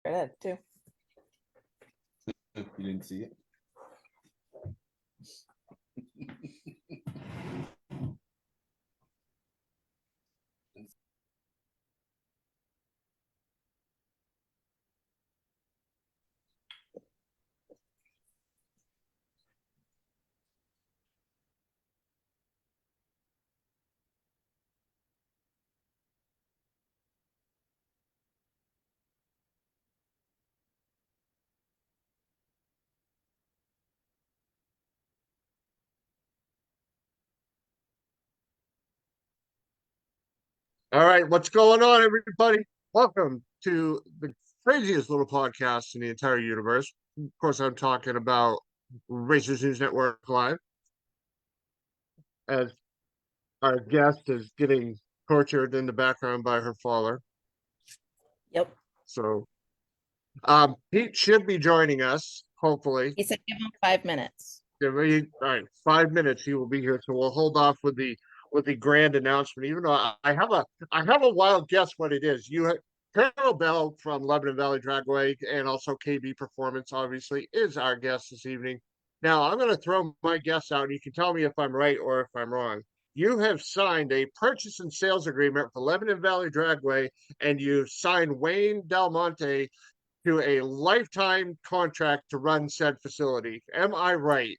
I did too. You didn't see it? All right, what's going on, everybody? Welcome to the craziest little podcast in the entire universe. Of course, I'm talking about Racers News Network Live, as our guest is getting tortured in the background by her father. Yep. So, Pete should be joining us, hopefully. He said give him 5 minutes. All right, 5 minutes he will be here. So we'll hold off with the grand announcement. Even though I have a wild guess what it is. You have KARYL Bell from Lebanon Valley Dragway and also KB Performance, obviously, is our guest this evening. Now I'm going to throw my guess out, and you can tell me if I'm right or if I'm wrong. You have signed a purchase and sales agreement for Lebanon Valley Dragway, and you signed Wayne Del Monte to a lifetime contract to run said facility. Am I right?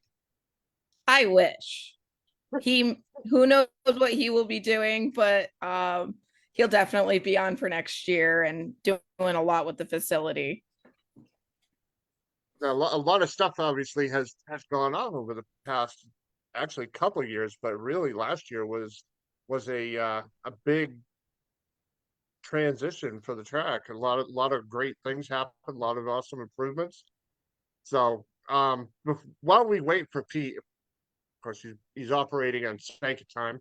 I wish. Who knows what he will be doing, but he'll definitely be on for next year and doing a lot with the facility. A lot of stuff obviously has gone on over the past actually couple of years, but really last year was a big transition for the track. A lot of great things happened, a lot of awesome improvements. So while we wait for Pete, of course he's operating on spank time.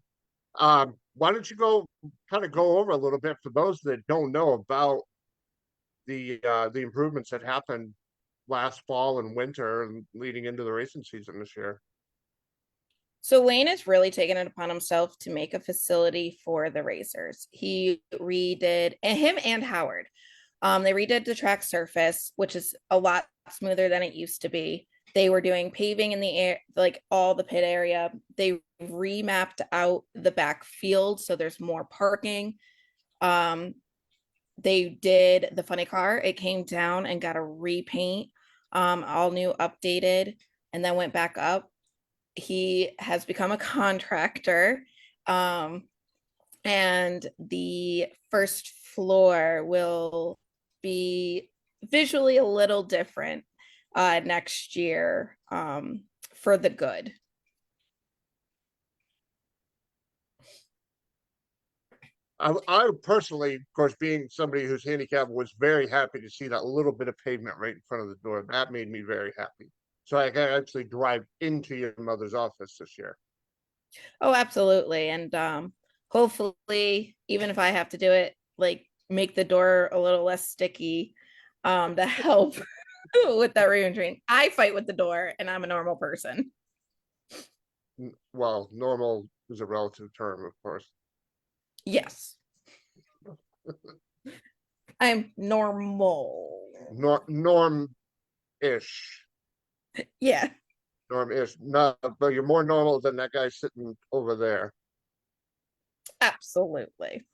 Why don't you go over a little bit for those that don't know about the improvements that happened last fall and winter and leading into the racing season this year. So Wayne has really taken it upon himself to make a facility for the racers. He redid, and him and Howard, they redid the track surface, which is a lot smoother than it used to be. They were doing paving in the air, like all the pit area. They remapped out the back field so there's more parking. They did the funny car. It came down and got a repaint, all new, updated, and then went back up. He has become a contractor. And the first floor will be visually a little different next year, for the good. I personally, of course, being somebody who's handicapped, was very happy to see that little bit of pavement right in front of the door. That made me very happy. So I can actually drive into your mother's office this year. Oh, absolutely. And hopefully, even if I have to do it, like make the door a little less sticky, to help with that re-entry. I fight with the door and I'm a normal person. Well, normal is a relative term, of course. Yes. I'm normal. Norm-ish. Yeah. Norm-ish. No, but you're more normal than that guy sitting over there. Absolutely.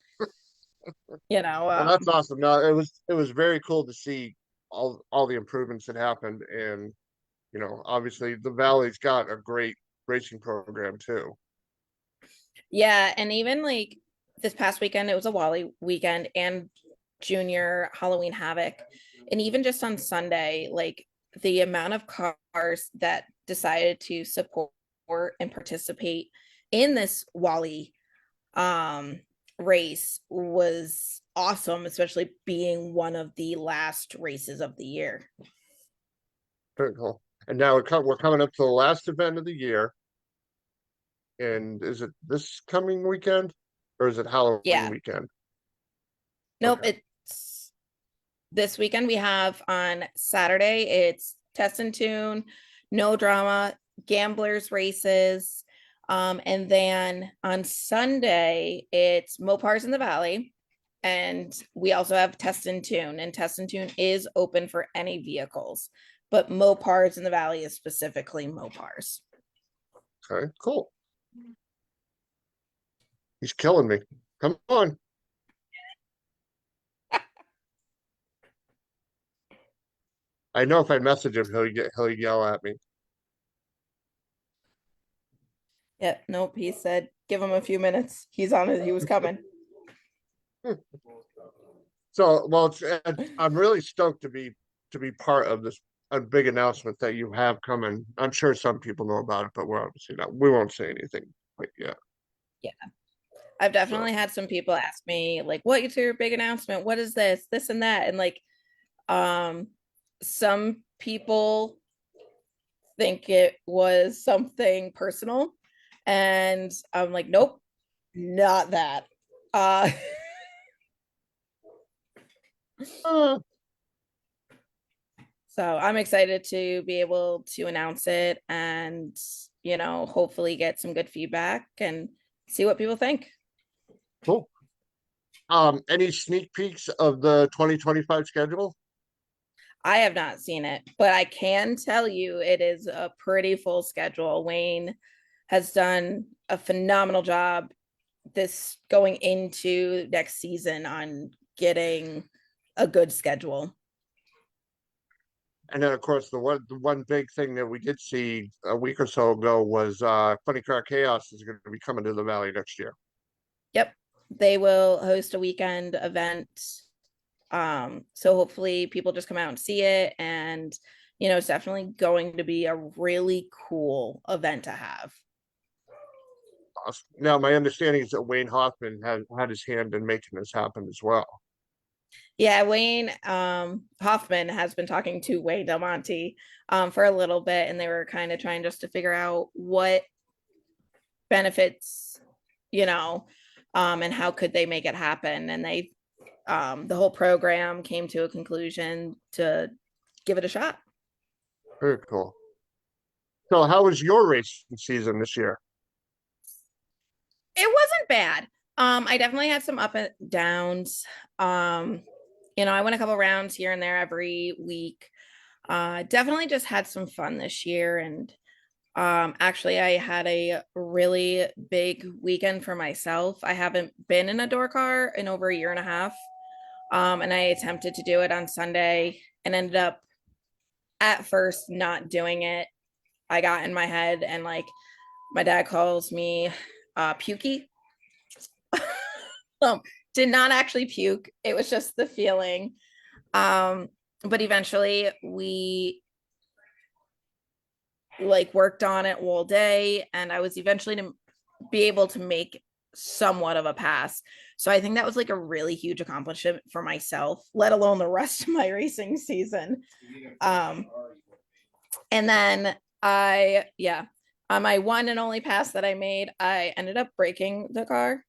You know, Well, that's awesome. No, it was very cool to see all the improvements that happened, and obviously the Valley's got a great racing program too. yeah, and even like this past weekend, it was a Wally weekend and Junior Halloween Havoc. And even just on Sunday, like the amount of cars that decided to support and participate in this Wally race was awesome, especially being one of the last races of the year. Very cool. And now we're coming up to the last event of the year. And is it this coming weekend or is it Halloween Yeah. weekend? Nope, Okay. it's this weekend. We have on Saturday, it's test and tune, no drama, gamblers races. And then on Sunday, it's Mopars in the Valley. And we also have Test and Tune, and Test and Tune is open for any vehicles, but Mopars in the Valley is specifically Mopars. Okay, cool. He's killing me. Come on. I know if I message him, he'll yell at me. Yeah, nope. He said, give him a few minutes. He's on it. He was coming. So, well, I'm really stoked to be part of this a big announcement that you have coming. I'm sure some people know about it, but we're obviously not. We won't say anything quite yet. Yeah. I've So, definitely had some people ask me, like, what is your big announcement? What is this? This and that. And like, um, some people think it was something personal. And I'm like, nope, not that. Uh uh, So I'm excited to be able to announce it and, hopefully get some good feedback and see what people think. cool. Any sneak peeks of the 2025 schedule? I have not seen it, but I can tell you it is a pretty full schedule. Wayne has done a phenomenal job this going into next season on getting a good schedule. And then, of course, the one big thing that we did see a week or so ago was Funny Car Chaos is going to be coming to the Valley next year. Yep. They will host a weekend event. So hopefully people just come out and see it. And, it's definitely going to be a really cool event to have. Now, my understanding is that Wayne Hoffman had his hand in making this happen as well. Yeah, Wayne Hoffman has been talking to Wayne Del Monte for a little bit, and they were kind of trying just to figure out what benefits, and how could they make it happen. And the whole program came to a conclusion to give it a shot. Very cool. So, how was your racing season this year? It wasn't bad. I definitely had some up and downs. Um, I went a couple rounds here and there every week. Definitely just had some fun this year. And actually, I had a really big weekend for myself. I haven't been in a door car in over a year and a half. And I attempted to do it on Sunday and ended up at first not doing it. I got in my head and like my dad calls me pukey. um, did not actually puke. It was just the feeling. Um, but eventually we like worked on it all day, and I was eventually to be able to make somewhat of a pass. So I think that was like a really huge accomplishment for myself, let alone the rest of my racing season. Um, and then on my one and only pass that I made, I ended up breaking the car.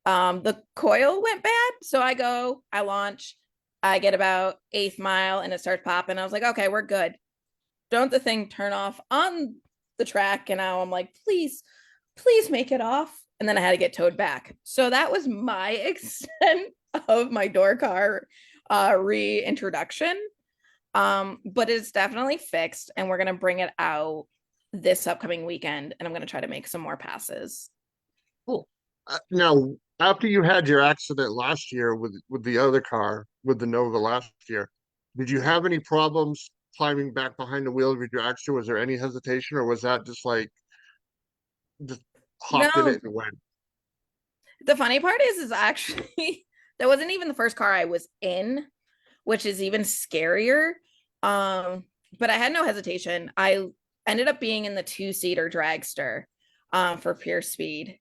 The coil went bad, so I launch, I get about eighth mile, and it starts popping. I was like, okay, we're good. Don't the thing turn off on the track? And now I'm like, please make it off. And then I had to get towed back. So that was my extent of my door car reintroduction. But it's definitely fixed, and we're gonna bring it out this upcoming weekend, and I'm gonna try to make some more passes. Cool. Now, after you had your accident last year with the other car, with the Nova last year, did you have any problems climbing back behind the wheel of your dragster? Was there any hesitation, or was that just like just hopped in No, it and went? the funny part is actually that wasn't even the first car I was in, which is even scarier. Um, but I had no hesitation. I ended up being in the two-seater dragster for pure speed,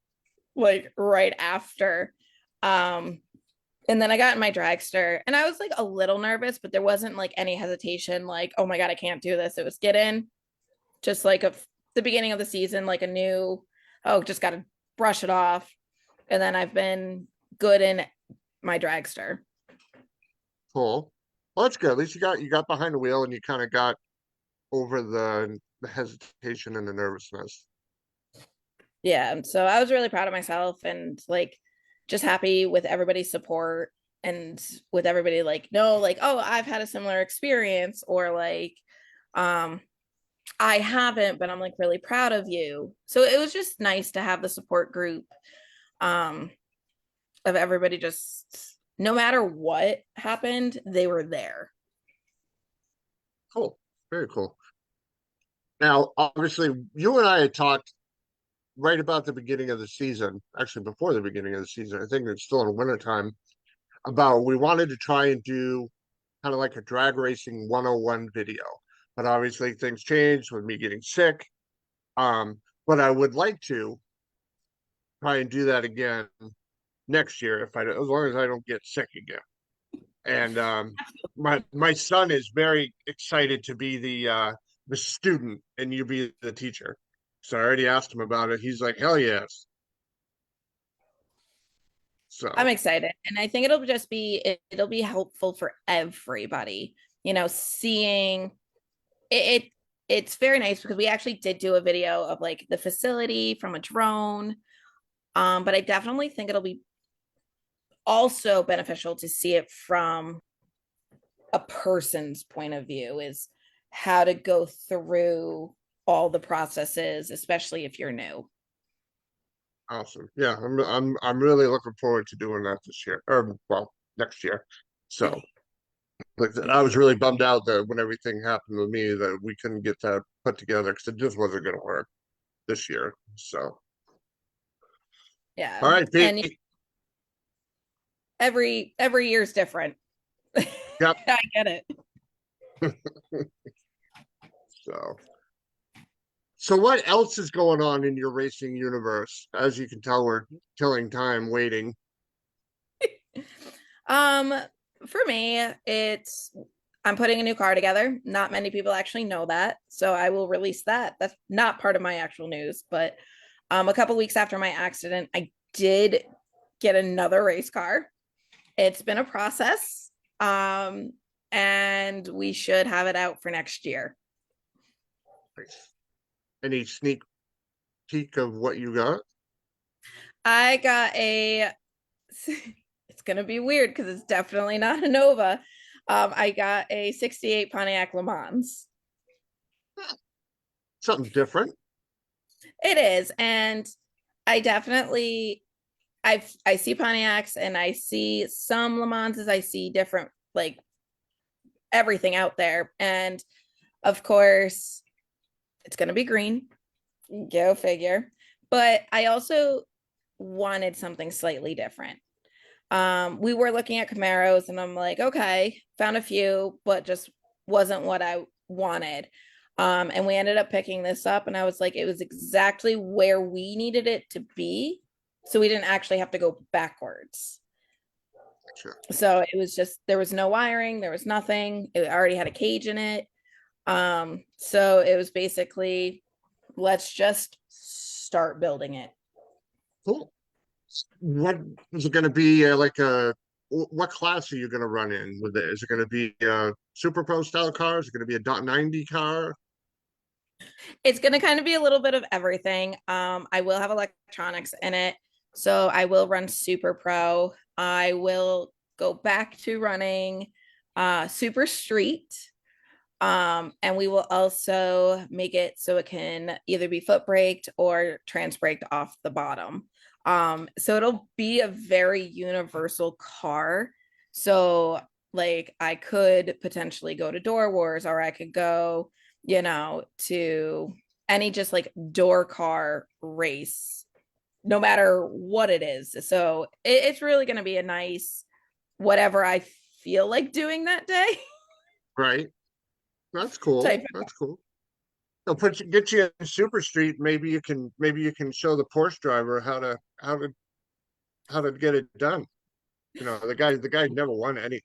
like right after. Um, and then I got in my dragster and I was like a little nervous, but there wasn't like any hesitation, like, oh my God, I can't do this. It was get in, just like the beginning of the season, like a new, oh, just got to brush it off. And then I've been good in my dragster. Cool. Well, that's good. At least you got behind the wheel and you kind of got over the hesitation and the nervousness. Yeah. So I was really proud of myself. And like, just happy with everybody's support and with everybody like, no, like, oh, I've had a similar experience, or like, um, I haven't, but I'm like really proud of you. So it was just nice to have the support group, um, of everybody, just no matter what happened, they were there. Cool. Very cool. Now, obviously, you and I had talked right about the beginning of the season, actually before the beginning of the season. I think it's still in wintertime, about we wanted to try and do kind of like a drag racing 101 video. But obviously things changed with me getting sick. But I would like to try and do that again next year if I as long as I don't get sick again. And my son is very excited to be the student and you be the teacher. So I already asked him about it. He's like, hell yes. I'm So excited. And I think it'll just be, it'll be helpful for everybody, seeing it, it's very nice because we actually did do a video of like the facility from a drone. But I definitely think it'll be also beneficial to see it from a person's point of view, is how to go through all the processes, especially if you're new. awesome. Yeah, I'm really looking forward to doing that this year. Or well, next year. So like I said, I was really bummed out that when everything happened with me that we couldn't get that put together because it just wasn't gonna work this year. So Yeah. all right, Pete. And every year is different. Yep. I get it. So so what else is going on in your racing universe? As you can tell, we're killing time waiting. Um, for me, it's I'm putting a new car together. Not many people actually know that, so I will release that. That's not part of my actual news, but a couple weeks after my accident, I did get another race car. It's been a process, and we should have it out for next year. Any sneak peek of what you got? I got a. It's gonna be weird because it's definitely not a Nova. I got a '68 Pontiac Le Mans. Something different. It is, and I definitely I see Pontiacs and I see some Le Manses. I see different, like, everything out there, and of course it's gonna be green. Go figure. But I also wanted something slightly different. We were looking at Camaros, and I'm like, okay, found a few, but just wasn't what I wanted. And we ended up picking this up, and I was like, it was exactly where we needed it to be. So we didn't actually have to go backwards. Sure. So it was just, there was no wiring, there was nothing. It already had a cage in it. So it was basically, let's just start building it. Cool. What is it going to be like a what class are you going to run in with it? Is it going to be a super pro style car? Is it going to be a .90 car? It's going to kind of be a little bit of everything. I will have electronics in it. So I will run Super Pro. I will go back to running Super Street. And we will also make it so it can either be foot braked or trans braked off the bottom. So it'll be a very universal car. So like I could potentially go to Door Wars, or I could go, to any just like door car race, no matter what it is. So it's really going to be a nice whatever I feel like doing that day Right. That's type cool. of. That's cool. They'll get you in Super Street. Maybe you can show the Porsche driver how to get it done. You know, the guy never won anything.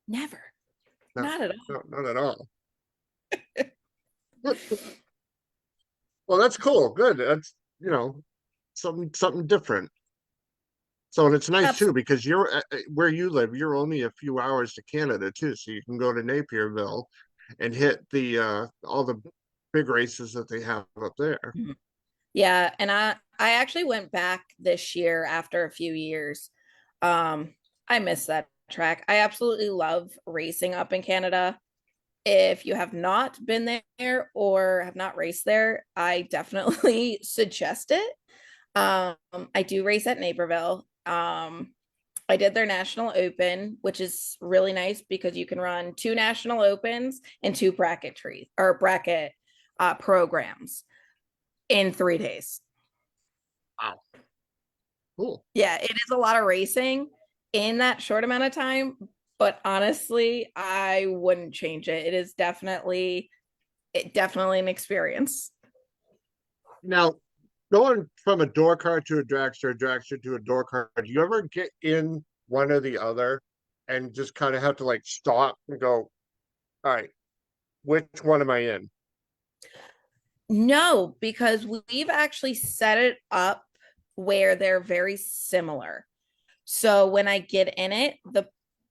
Never. No, Not at no, not at all. Well, that's cool. Good. That's something different. So and it's nice all. too because you're where you live. You're only a few hours to Canada too, so you can go to Napierville and hit the all the big races that they have up there. Yeah, and I actually went back this year after a few years. I miss that track. I absolutely love racing up in Canada. If you have not been there or have not raced there, I definitely suggest it. Um, I do race at Naperville. I did their national open, which is really nice because you can run two national opens and two bracket programs in 3 days. Wow, cool. Yeah, it is a lot of racing in that short amount of time, but honestly, I wouldn't change it. It definitely an experience. Now, going from a door card to a dragster to a door card, do you ever get in one or the other and just kind of have to like stop and go, all right, which one am I in? No, because we've actually set it up where they're very similar. So when I get in it, the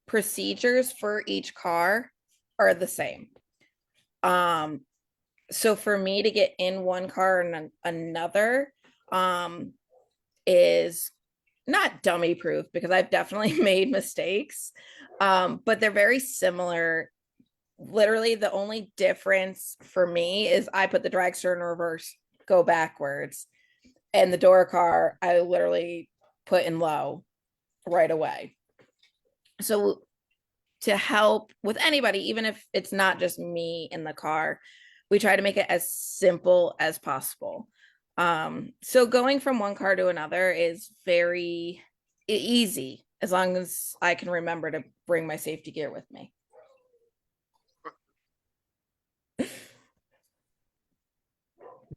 procedures for each car are the same. Um, so for me to get in one car and another, um, is not dummy proof because I've definitely made mistakes. But they're very similar. Literally, the only difference for me is I put the dragster in reverse, go backwards, and the door car I literally put in low right away. So to help with anybody, even if it's not just me in the car, we try to make it as simple as possible. So going from one car to another is very easy as long as I can remember to bring my safety gear with me.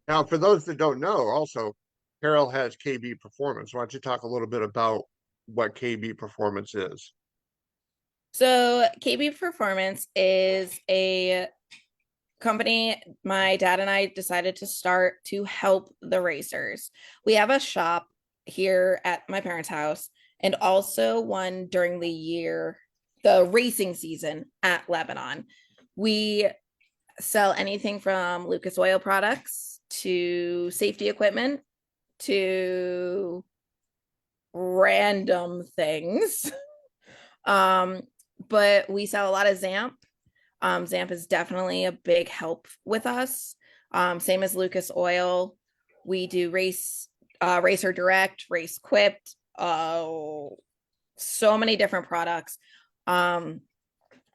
Now, for those that don't know, also, KARYL has KB Performance. Why don't you talk a little bit about what KB Performance is? So KB Performance is a company my dad and I decided to start to help the racers. We have a shop here at my parents' house and also one during the racing season at Lebanon. We sell anything from Lucas Oil products to safety equipment to random things. Um, but we sell a lot of Zamp. Zamp is definitely a big help with us. Same as Lucas Oil. We do Racer Direct, Race Quipped, so many different products. Um,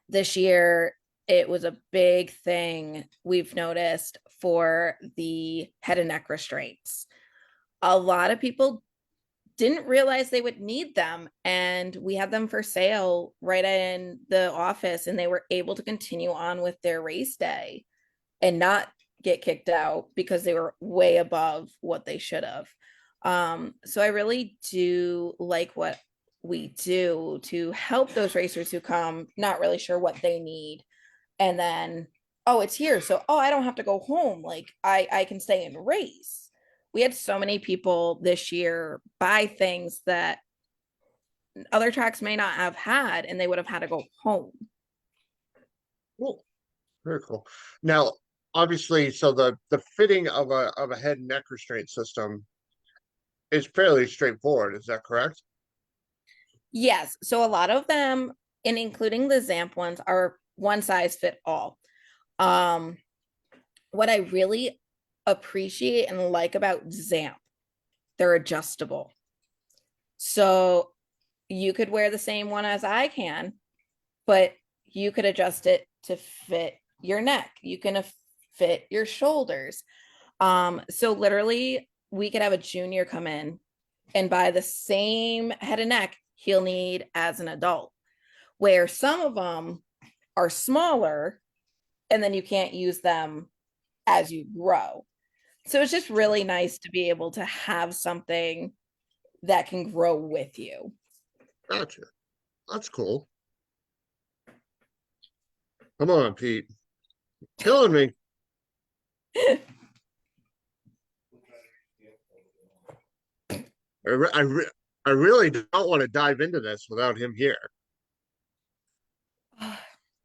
this year, it was a big thing we've noticed for the head and neck restraints. A lot of people didn't realize they would need them, and we had them for sale right in the office, and they were able to continue on with their race day and not get kicked out because they were way above what they should have. So I really do like what we do to help those racers who come not really sure what they need, and then, oh, it's here, so oh, I don't have to go home, like I can stay and race. We had so many people this year buy things that other tracks may not have had, and they would have had to go home. Cool. Very cool. Now, obviously, so the fitting of a head and neck restraint system is fairly straightforward. Is that correct? Yes, so a lot of them, and including the Zamp ones, are one size fit all. um what I really appreciate and like about Zamp, they're adjustable. So you could wear the same one as I can, but you could adjust it to fit your neck. You can fit your shoulders. So literally, we could have a junior come in and buy the same head and neck he'll need as an adult, where some of them are smaller and then you can't use them as you grow. So it's just really nice to be able to have something that can grow with you. Gotcha. That's cool. Come on, Pete. Killing me. I, re- I, re- I really don't want to dive into this without him here.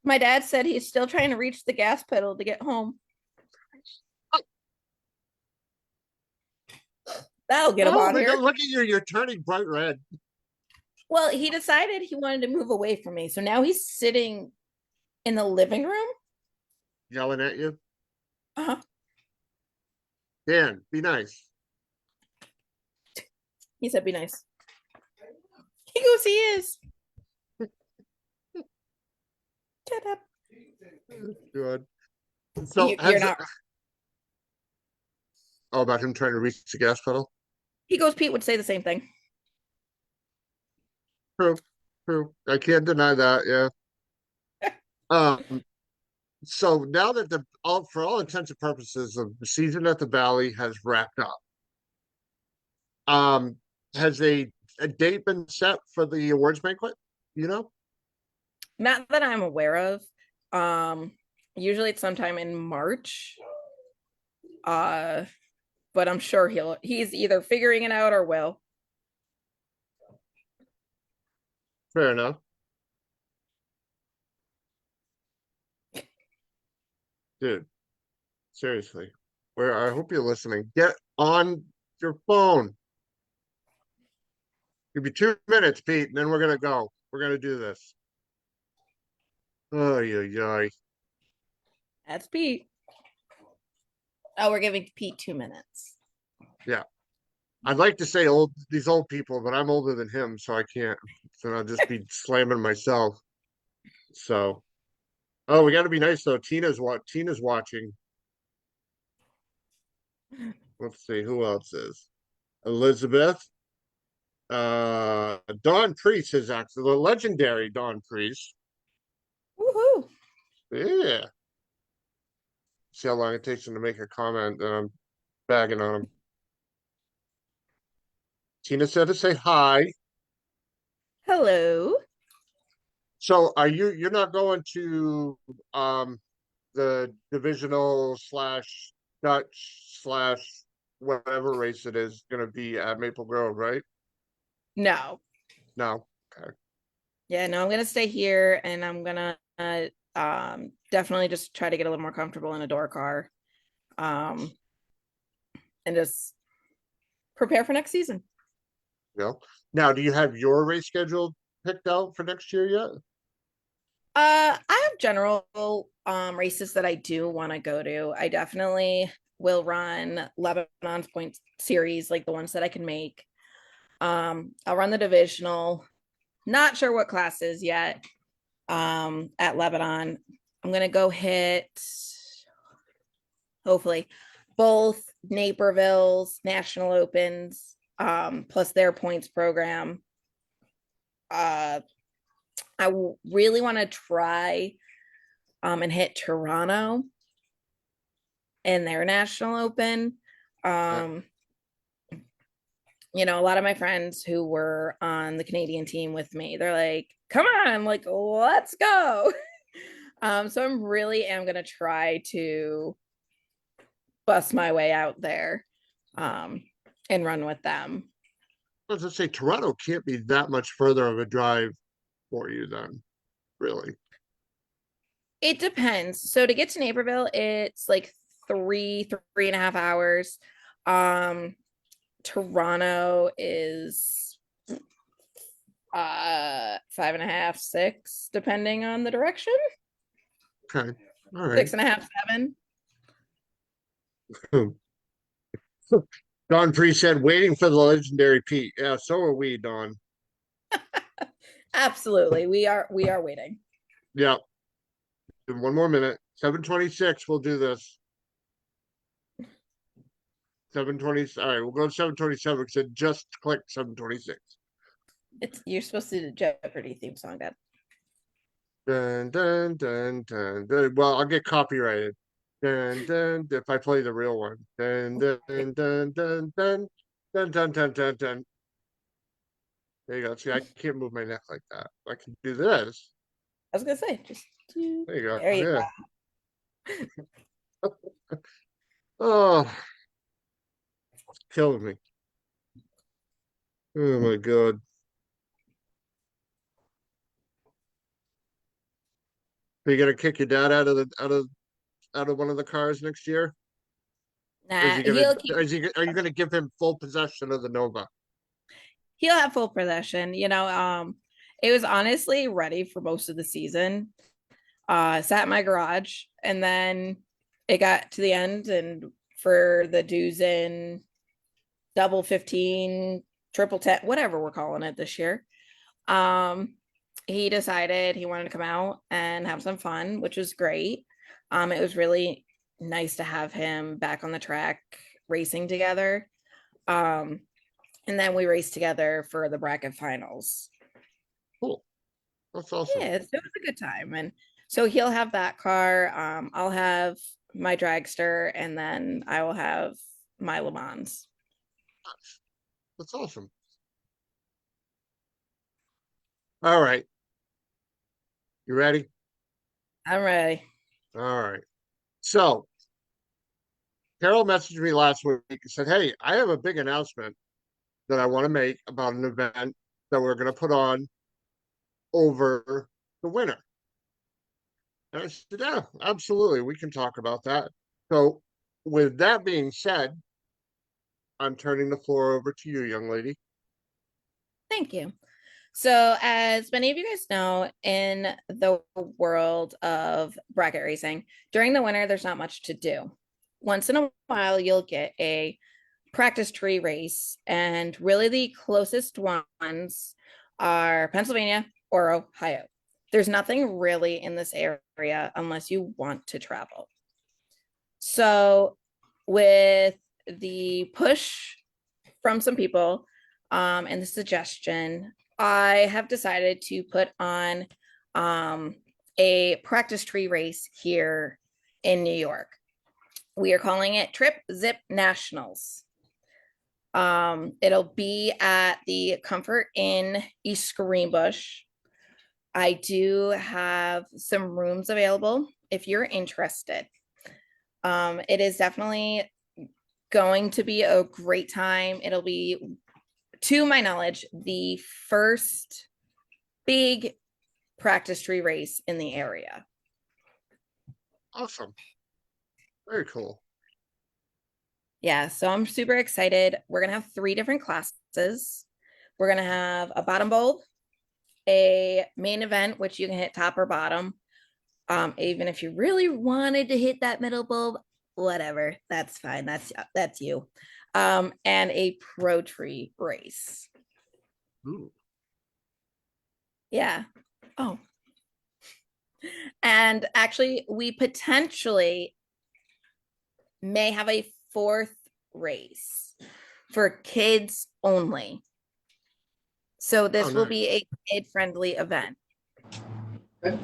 My dad said he's still trying to reach the gas pedal to get home. That'll get him Oh on my God, here. look at you. You're turning bright red. Well, he decided he wanted to move away from me. So now he's sitting in the living room. Yelling at you. Uh-huh. Dan, be nice. He said, be nice. He goes, he is. Shut up. Good. So You're has not. oh about him trying to reach the gas pedal? He goes, Pete would say the same thing. True, true. I can't deny that. Yeah. Um. So now that the all for all intents and purposes, the season at the Valley has wrapped up. Um. Has a date been set for the awards banquet? You know. Not that I'm aware of. Um, Usually it's sometime in March. Uh, but I'm sure he's either figuring it out or will. Fair enough, dude. Seriously, where I hope you're listening. Get on your phone. Give me 2 minutes, Pete, and then we're gonna go. We're gonna do this. Oh, yeah. That's Pete. Oh, we're giving Pete 2 minutes. Yeah. I'd like to say old these old people, but I'm older than him, so I can't. So I'll just be slamming myself. So, oh, we got to be nice though. Tina's watching. Let's see who else is. Elizabeth. Dawn Priest is actually the legendary Dawn Priest. Woohoo! Yeah. See how long it takes him to make a comment, and I'm bagging on him. Tina said to say hi. Hello. So are you're not going to um the divisional slash Dutch slash whatever race it is going to be at Maple Grove, right? No. No. Okay. Yeah, no, I'm gonna stay here and I'm gonna definitely just try to get a little more comfortable in a door car. Um and just prepare for next season. Yeah. Now, do you have your race schedule picked out for next year yet? I have general races that I do want to go to. I definitely will run Lebanon's point series, like the ones that I can make. I'll run the divisional. Not sure what classes yet. At Lebanon, I'm gonna go hit hopefully both Naperville's national opens, plus their points program. Uh, really want to try and hit Toronto in their national open. Uh, Um, a lot of my friends who were on the Canadian team with me, they're like, come on, like, let's go. So I'm really am gonna try to bust my way out there um and run with them. I was going to say Toronto can't be that much further of a drive for you then, really. It depends. So to get to Naperville, it's like 3.5 hours. Um, Toronto is 5.5, 6, depending on the direction. Okay. All right. 6.5, 7. Don Priest said, waiting for the legendary Pete. Yeah, so are we, Don. Absolutely. We are waiting. Yeah. One more minute. 7:26. We'll do this. 7:20. All right, we'll go to 7:27 because it just clicked 7:26. You're supposed to do the Jeopardy theme song, Dad. Dun, dun, dun, dun, dun. Well, I'll get copyrighted. Dun, dun, if I play the real one. Dun, dun, dun, dun, dun, dun, dun, dun, dun, dun, dun. There you go. See, I can't move my neck like that. I can do this. I was gonna say, just There you go. there you Yeah. go. Oh, killing me. Oh my God. Are you gonna kick your dad out of one of the cars next year? Or is Nah, he gonna he'll keep. are you gonna give him full possession of the Nova? he'll have full possession. It was honestly ready for most of the season. Sat in my garage, and then it got to the end, and for the dues in double 15, triple 10, whatever we're calling it this year. Um, he decided he wanted to come out and have some fun, which was great. It was really nice to have him back on the track racing together. Um, and then we raced together for the bracket finals. Cool. That's awesome. Yeah, so it was a good time. And so he'll have that car. I'll have my dragster, and then I will have my Le Mans. That's awesome. All right. You ready? I'm ready. All right. So Carol messaged me last week and said, "Hey, I have a big announcement that I want to make about an event that we're going to put on over the winter." And I said, "Yeah, absolutely. We can talk about that." So, with that being said, I'm turning the floor over to you, young lady. Thank you. So, as many of you guys know, in the world of bracket racing, during the winter, there's not much to do. Once in a while, you'll get a practice tree race, and really the closest ones are Pennsylvania or Ohio. There's nothing really in this area unless you want to travel. So, with the push from some people and the suggestion, I have decided to put on a practice tree race here in New York. We are calling it Trip Zip Nationals. It'll be at the Comfort Inn East Greenbush. I do have some rooms available if you're interested. It is definitely going to be a great time. It'll be, to my knowledge, the first big practice tree race in the area. Awesome. Very cool. Yeah, so I'm super excited. We're going to have 3 different classes. We're going to have a bottom bulb, a main event, which you can hit top or bottom. Even if you really wanted to hit that middle bulb, whatever, that's fine. That's you. And a pro tree race. Ooh. Yeah. Oh, and actually, we potentially may have a 4th race for kids only. So Oh, this will nice. be a kid-friendly event.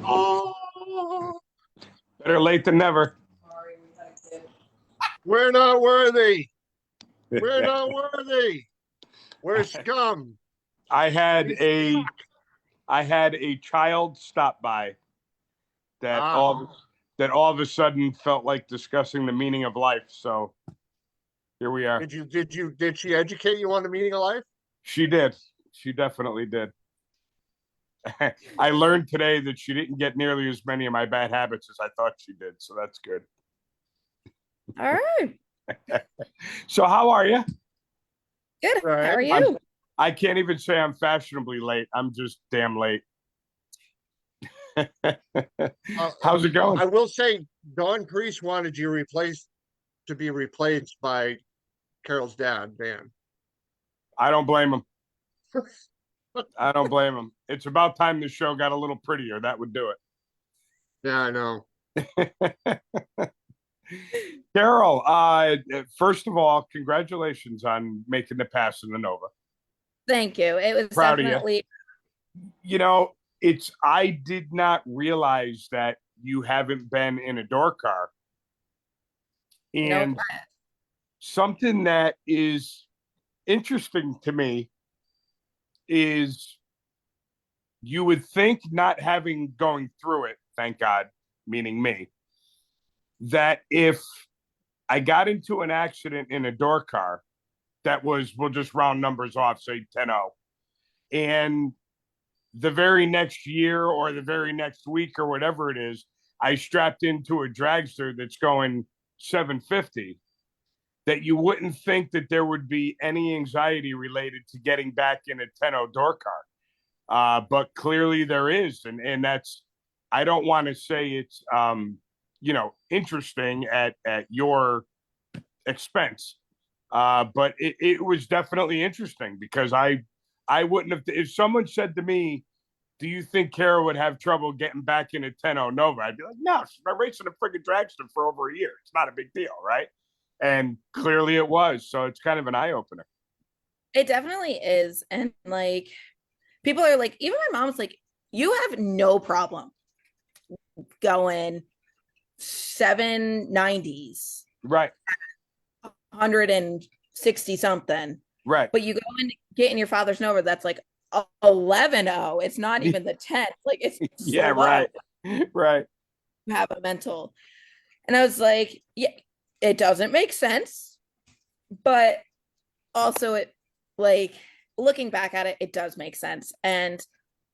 Oh, Better late than never. we're not worthy. We're not worthy. We're scum. I had We a suck. I had a child stop by that Ah, all of a sudden felt like discussing the meaning of life. So here we are. did she educate you on the meaning of life? She did. She definitely did. I learned today that she didn't get nearly as many of my bad habits as I thought she did. So that's good. All right. So how are you? Good. All How are right. you? I can't even say I'm fashionably late. I'm just damn late. How's it going? I will say, Don Priest wanted you replaced to be replaced by Carol's dad, Dan. I don't blame him. I don't blame him. It's about time the show got a little prettier. That would do Yeah, I know. it. Carol, first of all, congratulations on making the pass in the Nova. Thank you. It was Proud of you. definitely, You know, I did not realize that you haven't been in a door car. nope. And something that is interesting to me is you would think, not having going through it, thank God, meaning me, that if I got into an accident in a door car that was, we'll just round numbers off, say 10-0, and the very next year or the very next week or whatever it is, I strapped into a dragster that's going 750, that you wouldn't think that there would be any anxiety related to getting back in a 10 door car. But clearly there is. And that's, I don't want to say it's, interesting at your expense. But it was definitely interesting because I wouldn't have, if someone said to me, do you think KARYL would have trouble getting back in a 10 Nova? I'd be like, no, she's been racing a friggin' dragster for over a year. It's not a big deal, right? And clearly it was. So it's kind of an eye opener. It definitely is. And like people are like, even my mom's like, you have no problem going 790s, Right. 160 something. Right. But you go and get in your father's Nova that's like 11-0. It's not even the 10th. Like it's Yeah, so right. Right. You have a mental. And I was like, yeah, it doesn't make sense. But also it like looking back at it, it does make sense. And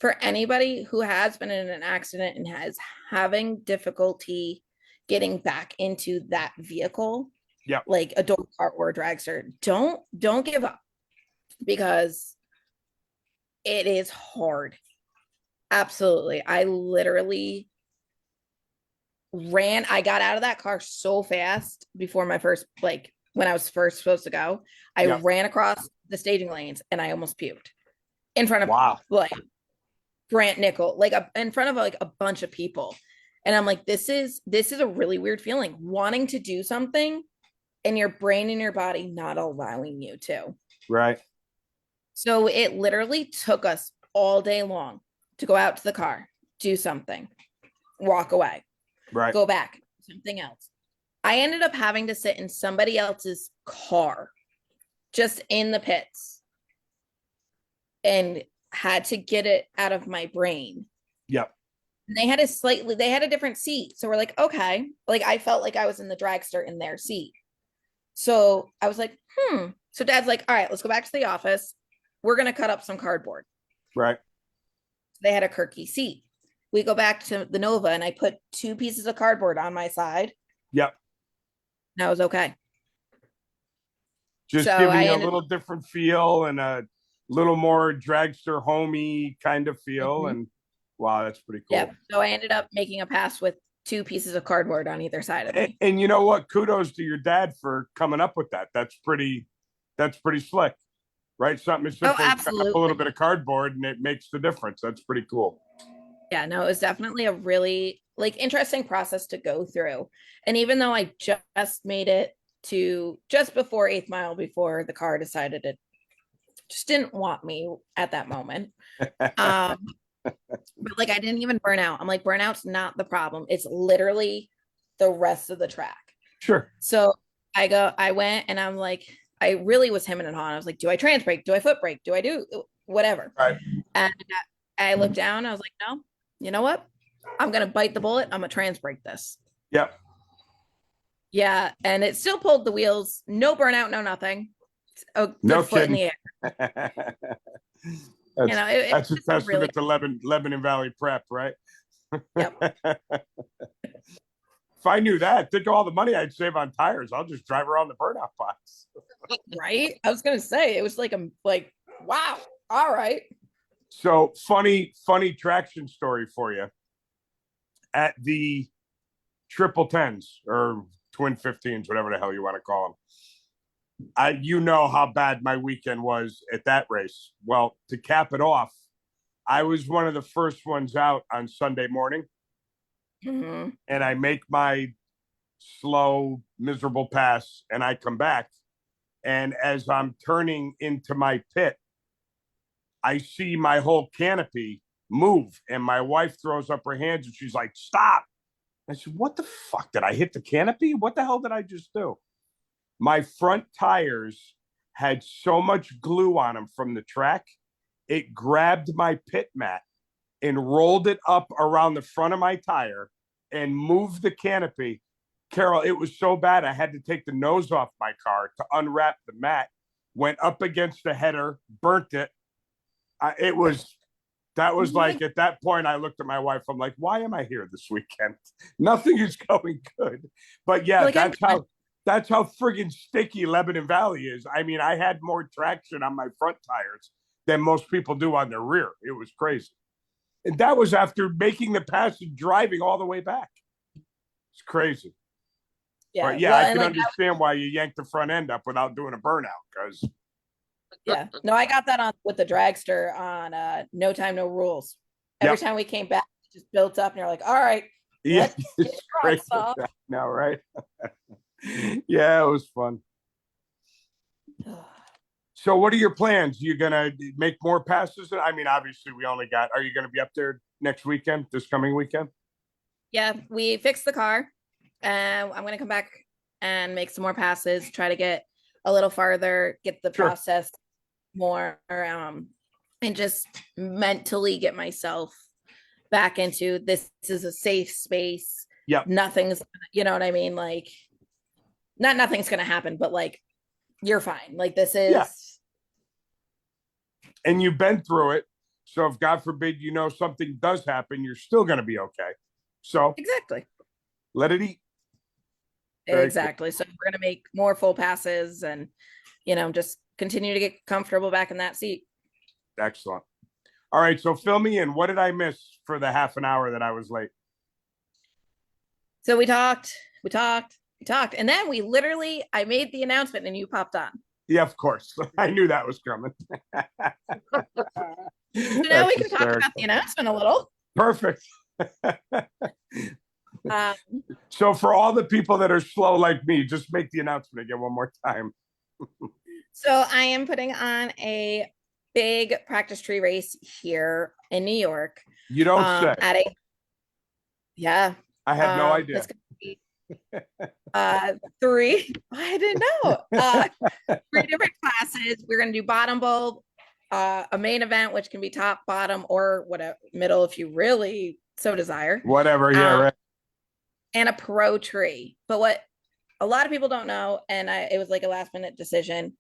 for anybody who has been in an accident and has having difficulty getting back into that vehicle, Yeah. like a dog cart or a dragster, don't give up because it is hard. Absolutely. I literally I got out of that car so fast before my first, like when I was first supposed to go. I ran across the staging lanes and I almost puked in front of like Grant Nickel, like in front of like a bunch of people. And I'm like, this is a really weird feeling, wanting to do something and your brain and your body not allowing you to. Right. So it literally took us all day long to go out to the car, do something, walk away, right, go back, something else. I ended up having to sit in somebody else's car just in the pits and had to get it out of my brain. Yep. And they had a different seat. So we're like, okay. Like I felt like I was in the dragster in their seat. So I was like, So Dad's like, all right, let's go back to the office. We're going to cut up some cardboard. Right. They had a Kirky seat. We go back to the Nova and I put 2 pieces of cardboard on my side. Yep. And I was okay. Just So giving you a little different feel and a little more dragster homey kind of feel. And wow, that's pretty cool. Yeah. So I ended up making a pass with 2 pieces of cardboard on either side of me. And you know what? Kudos to your dad for coming up with that. That's pretty slick, right? Something as simple as a little bit of cardboard and it makes the difference. That's pretty cool. Yeah, no, it was definitely a really like interesting process to go through. And even though I just made it to just before 8th mile, before the car decided it just didn't want me at that moment. But like I didn't even burn out. I'm like, burnout's not the problem. It's literally the rest of the track. Sure. So I went and I'm like, I really was hemming and hawing. I was like, do I trans brake? Do I foot brake? Do I do whatever? Right. And I looked down. I was like, no, you know what? I'm going to bite the bullet. I'm going to trans brake this. Yep. Yeah. And it still pulled the wheels. No burnout, no nothing. A good no foot kidding. in the air. That's a testament to Lebanon Valley Prep, right? Yep. If I knew that, think of all the money I'd save on tires. I'll just drive around the burnout box. Right? I was gonna say it was like wow. All right. So funny traction story for you. At the 10s or twin 15s, whatever the hell you want to call them. You know how bad my weekend was at that race. Well, to cap it off, I was one of the first ones out on Sunday morning. Mm-hmm. And I make my slow, miserable pass and I come back. And as I'm turning into my pit, I see my whole canopy move. And my wife throws up her hands and she's like, stop. I said, what the fuck? Did I hit the canopy? What the hell did I just do? My front tires had so much glue on them from the track, it grabbed my pit mat and rolled it up around the front of my tire and moved the canopy. KARYL, it was so bad I had to take the nose off my car to unwrap the mat, went up against the header, burnt it. That was like, at that point, I looked at my wife. I'm like, why am I here this weekend? Nothing is going good. But yeah, That's how friggin' sticky Lebanon Valley is. I mean, I had more traction on my front tires than most people do on their rear. It was crazy. And that was after making the pass and driving all the way back. It's crazy. Yeah. But yeah, Well, I and can like, understand why you yanked the front end up without doing a burnout because yeah. No, I got that on with the dragster on No Time, No Rules. Every yep. time we came back, it just built up and you're like, all right, Yeah, let's get it's front crazy off. now, right? Yeah, it was fun. So what are your plans? You gonna make more passes? I mean, obviously we only got, are you gonna be up there next weekend, this coming weekend? Yeah, we fixed the car and I'm gonna come back and make some more passes, try to get a little farther, get the Sure. process more and just mentally get myself back into this is a safe space. Yep. Nothing's, you know what I mean? Like, not nothing's gonna happen, but like you're fine. Like this Yeah. is And you've been through it. So if God forbid, something does happen, you're still gonna be okay. So exactly. let it eat. Very cool. Exactly. So we're gonna make more full passes and just continue to get comfortable back in that seat. Excellent. All right. So fill me in. What did I miss for the half an hour that I was late? So we talked, and then I made the announcement and you popped on. Yeah, of course. I knew that was coming. So now we can talk about the announcement a little. Perfect. Um, So for all the people that are slow like me, just make the announcement again one more time. so I am putting on a big practice tree race here in New York. You don't say. Yeah. I had no idea. It's gonna be three. I didn't know. Three different classes. We're gonna do bottom bulb, a main event, which can be top, bottom, or whatever middle if you really so desire. Whatever. Yeah, right. And a pro tree. But what a lot of people don't know, and it was like a last minute decision.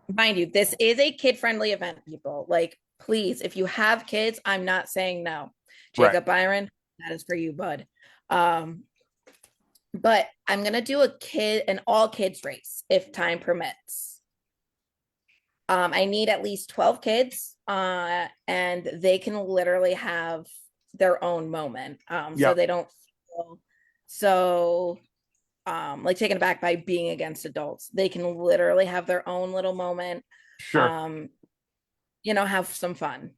Mind you, this is a kid friendly event, people. Like, please, if you have kids, I'm not saying no. Jacob Right. Byron, that is for you, bud. But I'm gonna do an all kids race if time permits. I need at least 12 kids, and they can literally have their own moment. So Yep. they don't feel so like taken aback by being against adults. They can literally have their own little moment. Sure. Have some fun.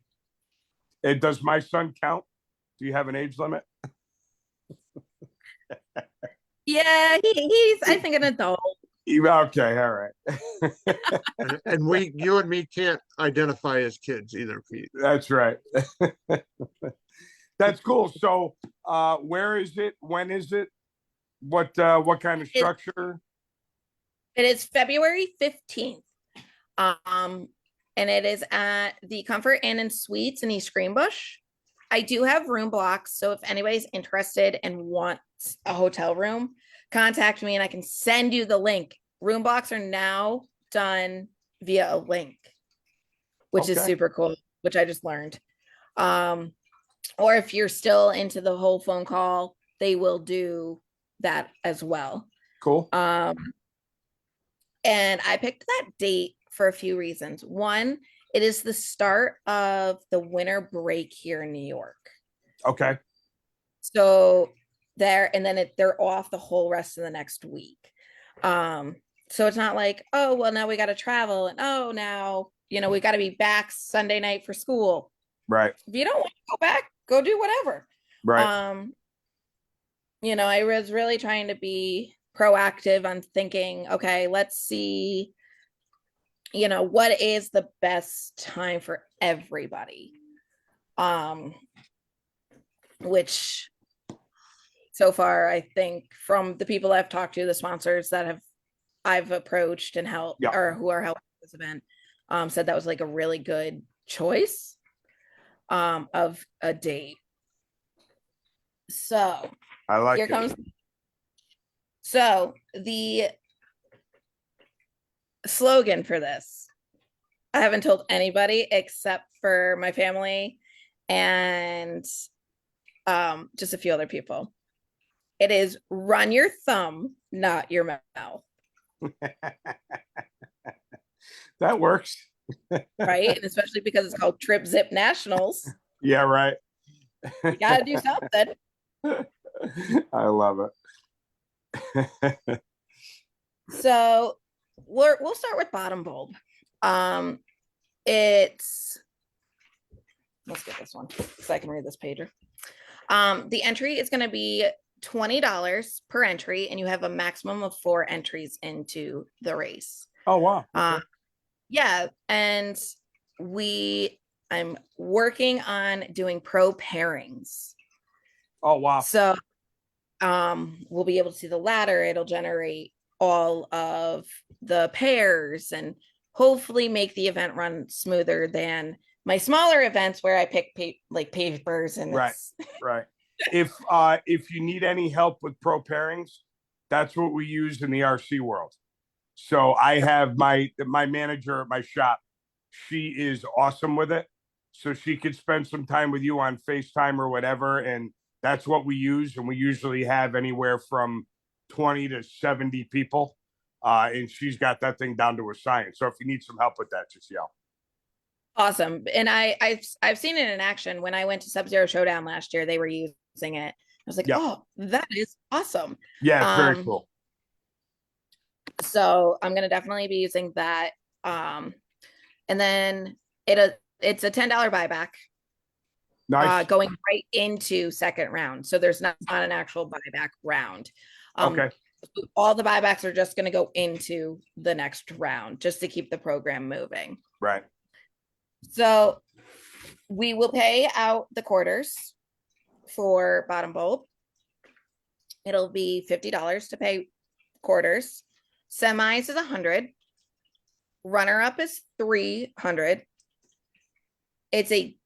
Does my son count? Do you have an age limit? Yeah, he's I think an adult. Okay, all right. And you and me can't identify as kids either, Pete. That's right. That's cool. So where is it? When is it? What kind of structure? It is February 15th. And it is at the Comfort Inn and Suites in East Greenbush. I do have room blocks, so if anybody's interested and wants a hotel room, contact me and I can send you the link. Room blocks are now done via a link, which is super cool, which I just learned. Or if you're still into the whole phone call, they will do that as well. Cool. And I picked that date for a few reasons. One, it is the start of the winter break here in New York. Okay. So they're off the whole rest of the next week. So it's not like, oh, well, now we got to travel and oh, now, we got to be back Sunday night for school. Right. If you don't want to go back, go do whatever. Right. I was really trying to be proactive on thinking, okay, let's see, what is the best time for everybody? Which so far, I think from the people I've talked to, the sponsors that I've approached and helped or who are helping this event, said that was like a really good choice of a date. So I like here it. comes. So the slogan for this, I haven't told anybody except for my family and just a few other people. It is run your thumb, not your mouth. That works. Right? And especially because it's called Trip Zip Nationals. Yeah, right. You got to do something. I love it. So we'll start with bottom bulb. It's let's get this one so I can read this pager. The entry is going to be $20 per entry, and you have a maximum of 4 entries into the race. Oh wow. Okay. Yeah, and I'm working on doing pro pairings. Oh wow. So we'll be able to see the ladder. It'll generate all of the pairs and hopefully make the event run smoother than my smaller events where I pick papers and Right. Right. If you need any help with pro pairings, that's what we use in the RC world. So I have my manager at my shop. She is awesome with it. So she could spend some time with you on FaceTime or whatever. And that's what we use. And we usually have anywhere from 20 to 70 people. And she's got that thing down to a science. So if you need some help with that, just yell. Awesome. And I've seen it in action. When I went to Sub-Zero Showdown last year, they were using it. I was like, Yep. oh, that is awesome. Yeah, it's very cool. So I'm gonna definitely be using that. And then it's a $10 buyback. Nice. Going right into second round. So there's not an actual buyback round. Okay. All the buybacks are just going to go into the next round just to keep the program moving. Right. So we will pay out the quarters for bottom bulb. It'll be $50 to pay quarters. Semis is 100. Runner up is 300. It's a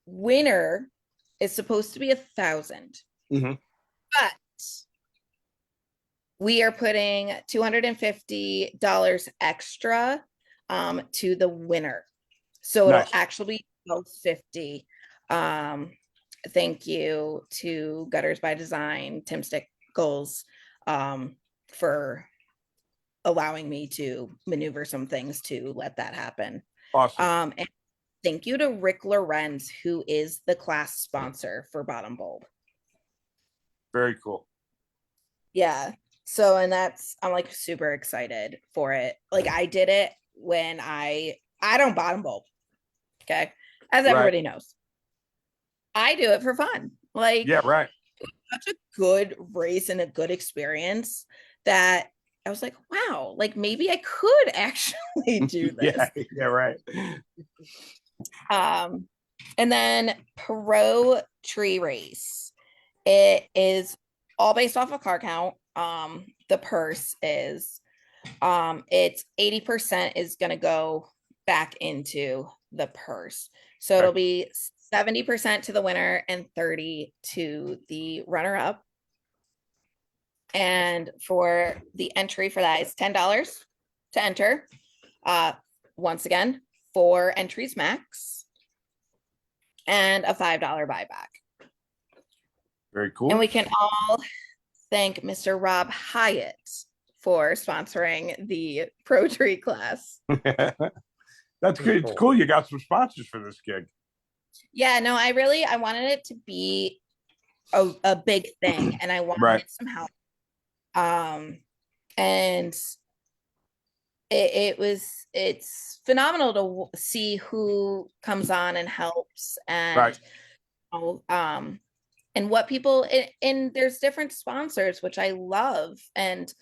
winner is supposed to be 1,000. Mm-hmm. But we are putting $250 extra to the winner. So Nice. it'll actually be 1250. Thank you to Gutters by Design, Tim Stickles, for allowing me to maneuver some things to let that happen. Awesome. And thank you to Rick Lorenz, who is the class sponsor for Bottom Bulb. Very cool. Yeah. So, and I'm like super excited for it. Like I did it when I don't bottom bulb. Okay. As everybody knows. I do it for fun. Like, yeah, right. Such a good race and a good experience that I was like, wow, like maybe I could actually do this. yeah, right. And then pro tree race. It is all based off of car count. The purse is it's 80% is gonna go back into the purse. So it'll be 70% to the winner and 30 to the runner up. And for the entry for that is $10 to enter. Once again, 4 entries max and a $5 buyback. Very cool. And we can all thank Mr. Rob Hyatt for sponsoring the Pro Tree class. That's good. It's cool you got some sponsors for this gig. Yeah, no, I wanted it to be a big thing, and I wanted some help. And it's phenomenal to see who comes on and helps, and and what people and there's different sponsors, which I love. And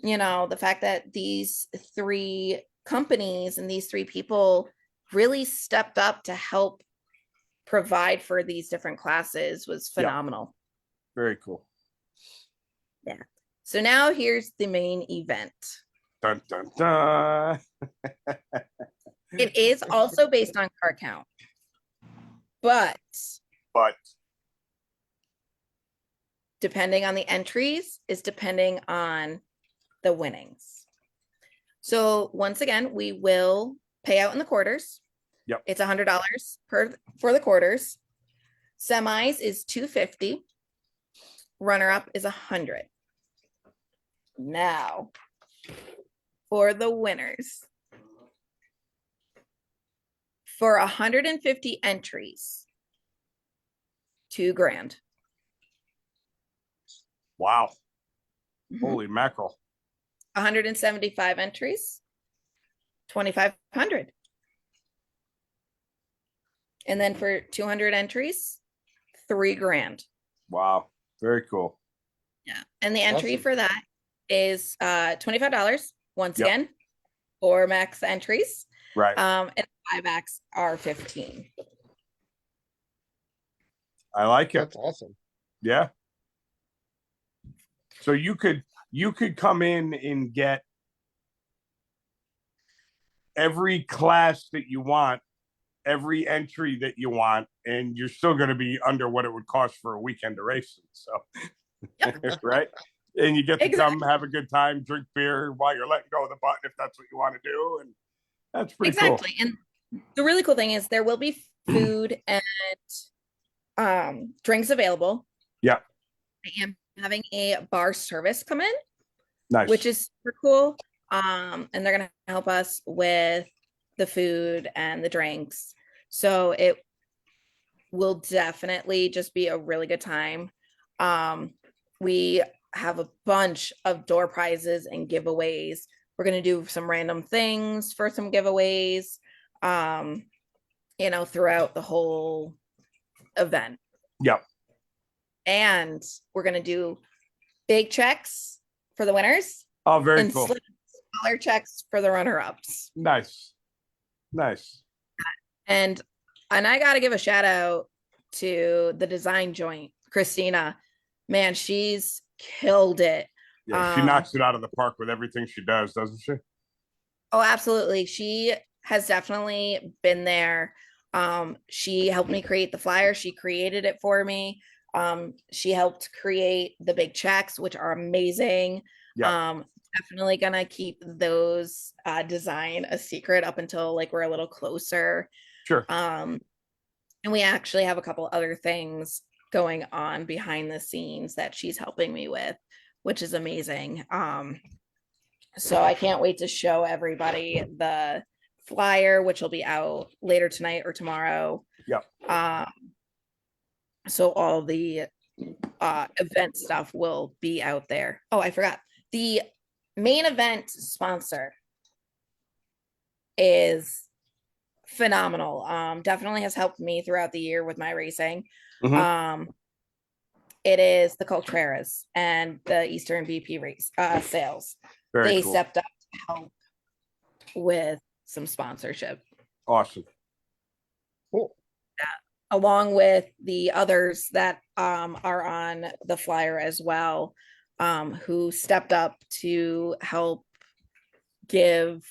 the fact that these 3 companies and these 3 people really stepped up to help provide for these different classes was phenomenal. Very cool. Yeah. So now here's the main event. Dun, dun, dun. It is also based on car count, but depending on the entries is depending on the winnings. So once again, we will pay out in the quarters. Yep. It's $100 for the quarters. Semis is $250. Runner-up is 100. Now, for the winners, for 150 entries, $2,000. Wow. Mhm. Holy mackerel. 175 entries, 2,500. And then for 200 entries, $3,000. Wow. Very cool. Yeah. And the entry Awesome. for that is $25 once Yep. again for max entries. Right. And buybacks are 15. I like it. That's awesome. Yeah. So you could come in and get every class that you want, every entry that you want, and you're still going to be under what it would cost for a weekend of racing. So, Yep. right? And you get to Exactly. come have a good time, drink beer while you're letting go of the button if that's what you want to do, and that's pretty Exactly. cool. And the really cool thing is there will be food and drinks available. Yeah. I am having a bar service come in, Nice. which is super cool. And they're gonna help us with the food and the drinks. So it will definitely just be a really good time. We have a bunch of door prizes and giveaways. We're gonna do some random things for some giveaways, throughout the whole event. Yep. And we're gonna do big checks for the winners Oh, very and cool. smaller checks for the runner-ups. Nice. Nice. And I gotta give a shout out to the design joint, Christina. Man, she's killed it. Yeah, she knocks it out of the park with everything she does, doesn't she? Oh, absolutely. She has definitely been there. She helped me create the flyer. She created it for me. She helped create the big checks, which are amazing. Yeah. Definitely gonna keep those design a secret up until like we're a little closer. Sure. And we actually have a couple other things going on behind the scenes that she's helping me with, which is amazing. So I can't wait to show everybody the flyer, which will be out later tonight or tomorrow. Yep. So all the event stuff will be out there. Oh, I forgot. The main event sponsor is phenomenal. Definitely has helped me throughout the year with my racing. Mhm. It is the Coltreras and the Eastern BP race sales. Very They cool. stepped up to help with some sponsorship. Awesome. Cool. Along with the others that are on the flyer as well, who stepped up to help give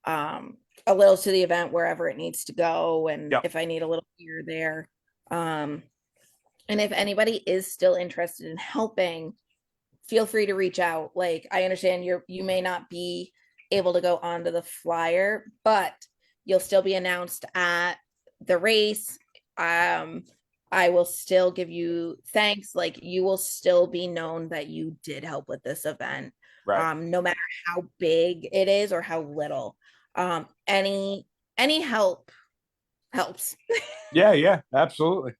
a little to the event wherever it needs to go, and Yep. if I need a little here there. And if anybody is still interested in helping, feel free to reach out. Like, I understand you may not be able to go onto the flyer, but you'll still be announced at the race. I will still give you thanks. Like, you will still be known that you did help with this event. Right. No matter how big it is or how little. Any help helps. Yeah, yeah, absolutely.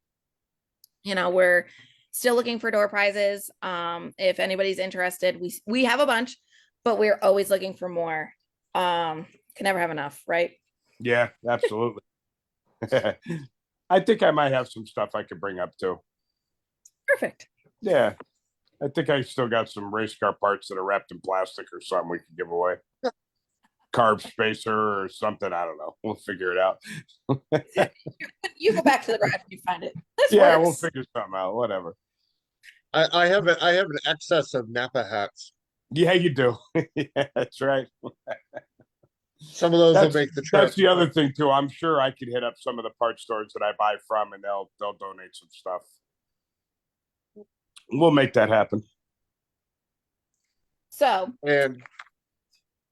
We're still looking for door prizes. If anybody's interested, we have a bunch, but we're always looking for more. Can never have enough, right? Yeah, absolutely. I think I might have some stuff I could bring up too. Perfect. Yeah. I think I still got some race car parts that are wrapped in plastic or something we can give away. Carb spacer or something. I don't know. We'll figure it out. You go back to the garage and you find it. This Yeah, works. we'll figure something out. Whatever. I have an excess of Napa hats. Yeah, you do. Yeah, that's right. Some of those will That's make the trip. that's the other thing too. I'm sure I could hit up some of the part stores that I buy from, and they'll donate some stuff. We'll make that happen. So And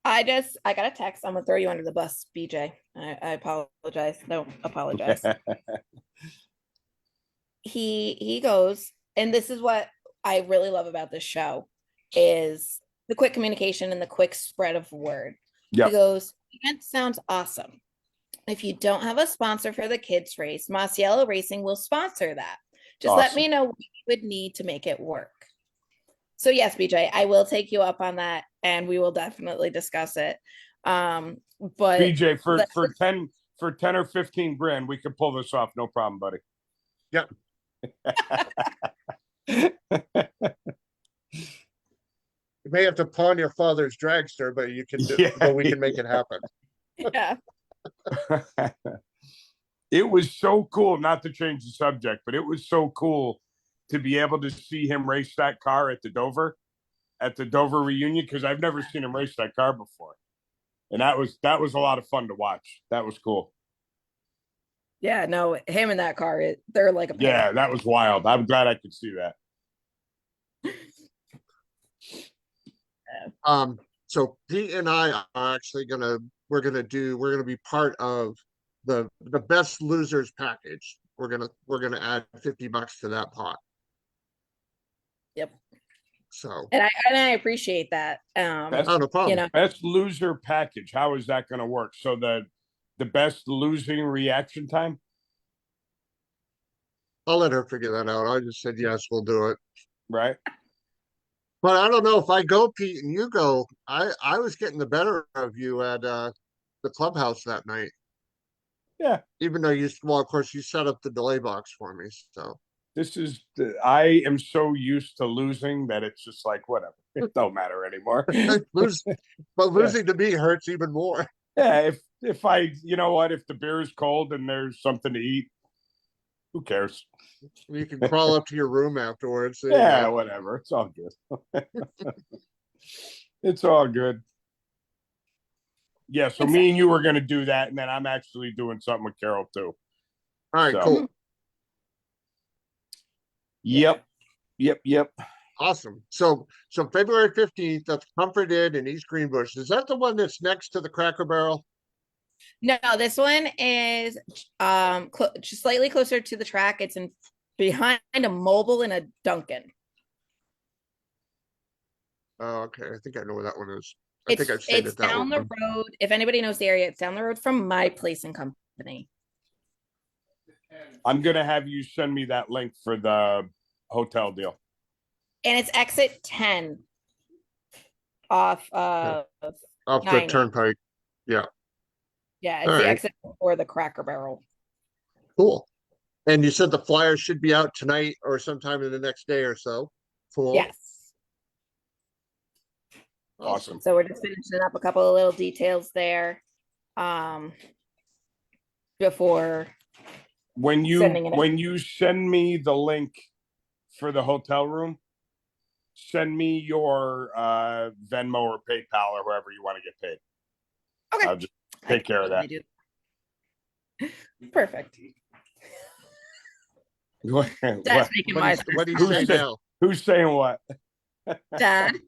I got a text. I'm gonna throw you under the bus, BJ. I apologize. No, apologize. He goes, and this is what I really love about this show is the quick communication and the quick spread of word. He Yep. goes, "Event sounds awesome. If you don't have a sponsor for the kids race, Masiello Racing will sponsor that. Just let Awesome. me know what you would need to make it work." So yes, BJ, I will take you up on that and we will definitely discuss it. But BJ, for let's just 10 or 15 grand, we could pull this off, no problem, buddy. Yep. You may have to pawn your father's dragster, but you can do, Yeah, but we can make it happen. yeah. It was so cool, not to change the subject, but it was so cool to be able to see him race that car at the Dover reunion, because I've never seen him race that car before. And that was a lot of fun to watch. That was cool. Yeah, no, him in that car, they're like a pair. Yeah, that was wild. I'm glad I could see that. So Pete and I are actually we're gonna be part of the best losers package. We're gonna add $50 to that pot. Yep. So And I appreciate that. Best, oh, no You problem. know, best loser package. How is that going to work? So the best losing reaction time. I'll let her figure that out. I just said yes, we'll do it. Right. But I don't know if I go, Pete, and you go. I was getting the better of you at the clubhouse that night. Yeah. Even though well, of course, you set up the delay box for me. So I am so used to losing that it's just like, whatever. It don't matter anymore. but losing to me hurts even more. Yeah. If I, you know what, if the beer is cold and there's something to eat, who cares? You can crawl up to your room afterwards. Yeah, whatever. It's all good. It's all good. Yeah, so me and you were going to do that, and then I'm actually doing something with Carol too. All right, So, cool. Yep. Awesome. So February 15th, that's Comfort Inn in East Greenbush. Is that the one that's next to the Cracker Barrel? no, this one is just slightly closer to the track. It's in behind a mobile and a Dunkin'. Oh, okay. I think I know where that one is. I It's think I've stayed it's at that down one. the road. If anybody knows the area, it's down the road from my place and company. I'm going to have you send me that link for the hotel deal. And it's exit 10 off Off the 90. turnpike. Yeah. Yeah, it's All the right. exit before the Cracker Barrel. Cool. And you said the flyer should be out tonight or sometime in the next day or so. Cool. Yes. Awesome. So we're just finishing up a couple of little details there before When sending it you send me the link for the hotel room, send me your Venmo or PayPal or wherever you want to get paid. Okay. I'll just take care of that. Perfect. That's making my What do you say now? Who's saying what? Dad.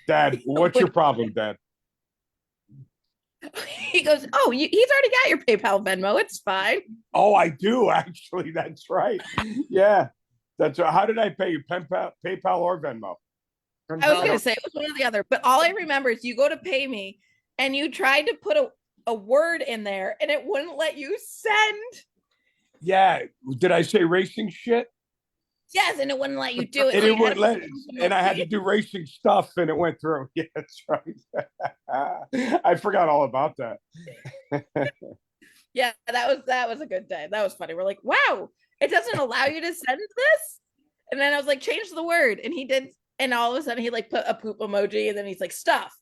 Dad, what's your problem, Dad? He goes, "Oh, he's already got your PayPal Venmo. It's fine." Oh, I do actually. That's right. Yeah, that's how did I pay you? PayPal or Venmo? I was gonna say it was one or the other, but all I remember is you go to pay me and you tried to put a word in there and it wouldn't let you send. Yeah, did I say racing shit? Yes, and it wouldn't let you do it. And so it wouldn't let, and I had to do racing stuff, and it went through. Yeah, that's right. I forgot all about that. Yeah, that was a good day. That was funny. We're like, wow, it doesn't allow you to send this. And then I was like, change the word, and he did. And all of a sudden, he like put a poop emoji, and then he's like, stuff,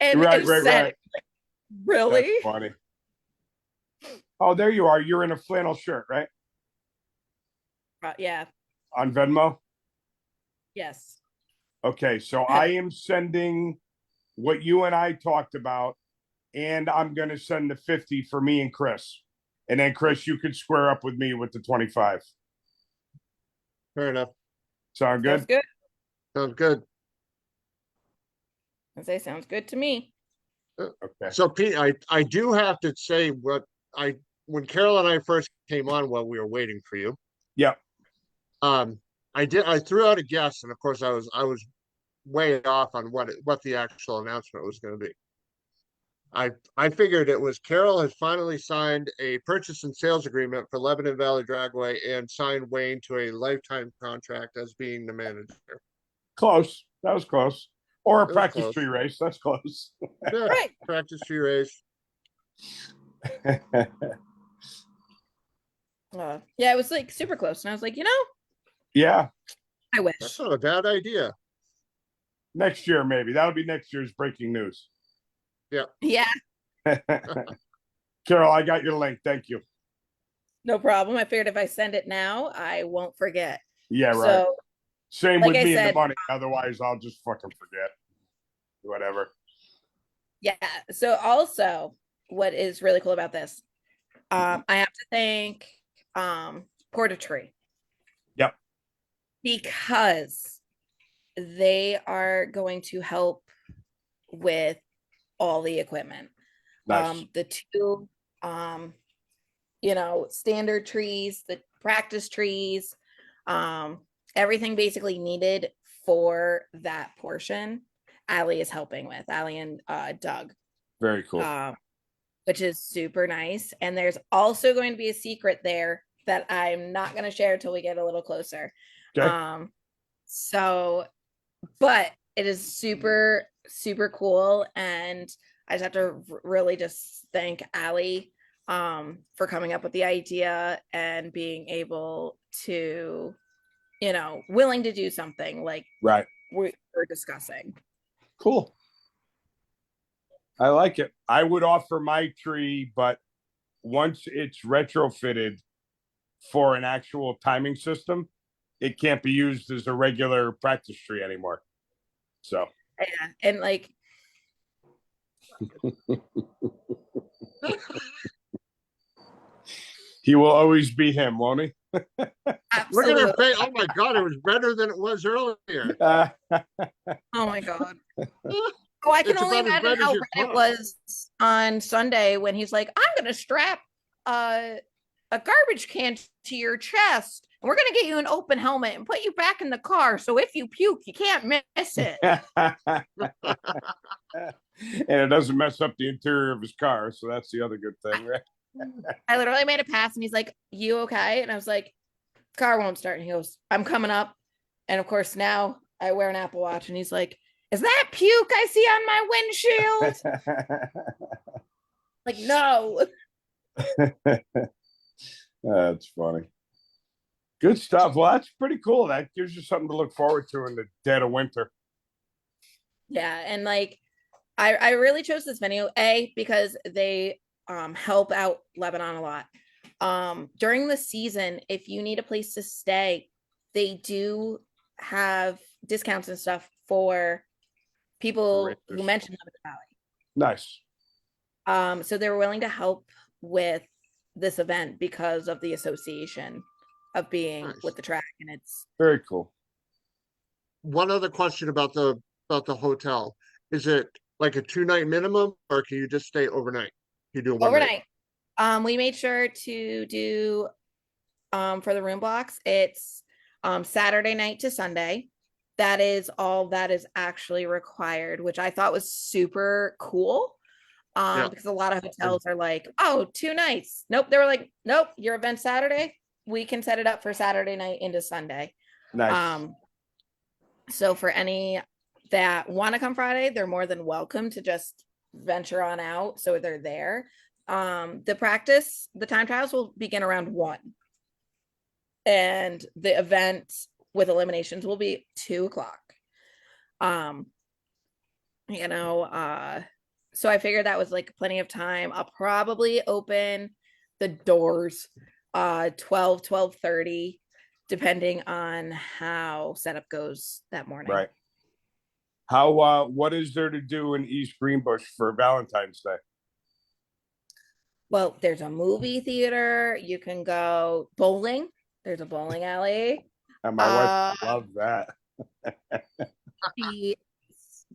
and Right. Like, really? That's funny. Oh, there you are. You're in a flannel shirt, right? Yeah. On Venmo? Yes. Okay, so I am sending what you and I talked about, and I'm going to send the 50 for me and Chris. And then, Chris, you could square up with me with the 25. Fair enough. Sound good? Sounds good. Sounds good. I say sounds good to me. Okay. So Pete, I do have to say when Carol and I first came on while we were waiting for you. Yep. I I threw out a guess, and of course I was way off on what the actual announcement was going to be. I figured it was KARYL has finally signed a purchase and sales agreement for Lebanon Valley Dragway and signed Wayne to a lifetime contract as being the manager. Close. That was close. Or a It was practice close. tree race. That's close. Yeah, Right. practice tree race. Yeah, it was like super close. And I was like, Yeah. I That's wish. not a bad idea. Next year, maybe. That'll be next year's breaking news. Yeah. Yeah, Carol, I got your link. Thank you. no problem. I figured if I send it now, I won't forget. Yeah, right. So, Same like with I me and the said, money. Otherwise, I'll just fucking forget. Whatever. yeah. So also, what is really cool about this, I have to thank Porta Tree Yep. because they are going to help with all the equipment. Nice. The two standard trees, the practice trees, everything basically needed for that portion. Allie is helping with Allie and Doug. Very cool. Which is super nice. And there's also going to be a secret there that I'm not going to share until we get a little closer. Okay. So, but it is super, super cool. And I just have to really just thank Allie for coming up with the idea and being able to, willing to do something like Right. we're discussing. Cool. I like it. I would offer my tree, but once it's retrofitted for an actual timing system, it can't be used as a regular practice tree anymore. So, Yeah. And like, he will always be him, won't he? Look at her face. Oh my God, it was better than it was earlier. Oh my God. Oh, I can It's only about as imagine red as how your red it car. was on Sunday when he's like, I'm going to strap a garbage can to your chest. And we're going to get you an open helmet and put you back in the car. So if you puke, you can't miss it. And it doesn't mess up the interior of his car. So that's the other good thing, right? I literally made a pass and he's like, you okay? And I was like, car won't start. And he goes, I'm coming up. And of course, now I wear an Apple Watch and he's like, is that puke I see on my windshield? Like, no. That's funny. Good stuff. Well, that's pretty cool. That gives you something to look forward to in the dead of winter. Yeah. And like, I really chose this venue, because they help out Lebanon a lot. During the season, if you need a place to stay, they do have discounts and stuff for people who mentioned Lebanon Nice. Valley. So they were willing to help with this event because of the association of being Nice. with the track, and it's Very cool. One other question about the hotel. Is it like a 2-night minimum, or can you just stay overnight? You do one night. overnight. We made sure to do for the room blocks, it's Saturday night to Sunday. That is all that is actually required, which I thought was super cool. Yeah. Because a lot of hotels are like, oh, 2 nights. Nope. They were like, nope, your event Saturday. We can set it up for Saturday night into Sunday. Nice. So for any that want to come Friday, they're more than welcome to just venture on out. So they're there. The time trials will begin around 1. And the event with eliminations will be 2:00. So I figured that was like plenty of time. I'll probably open the doors 12:30, depending on how setup goes that morning. Right. What is there to do in East Greenbush for Valentine's Day? Well, there's a movie theater. You can go bowling. There's a bowling alley. And my wife loves that.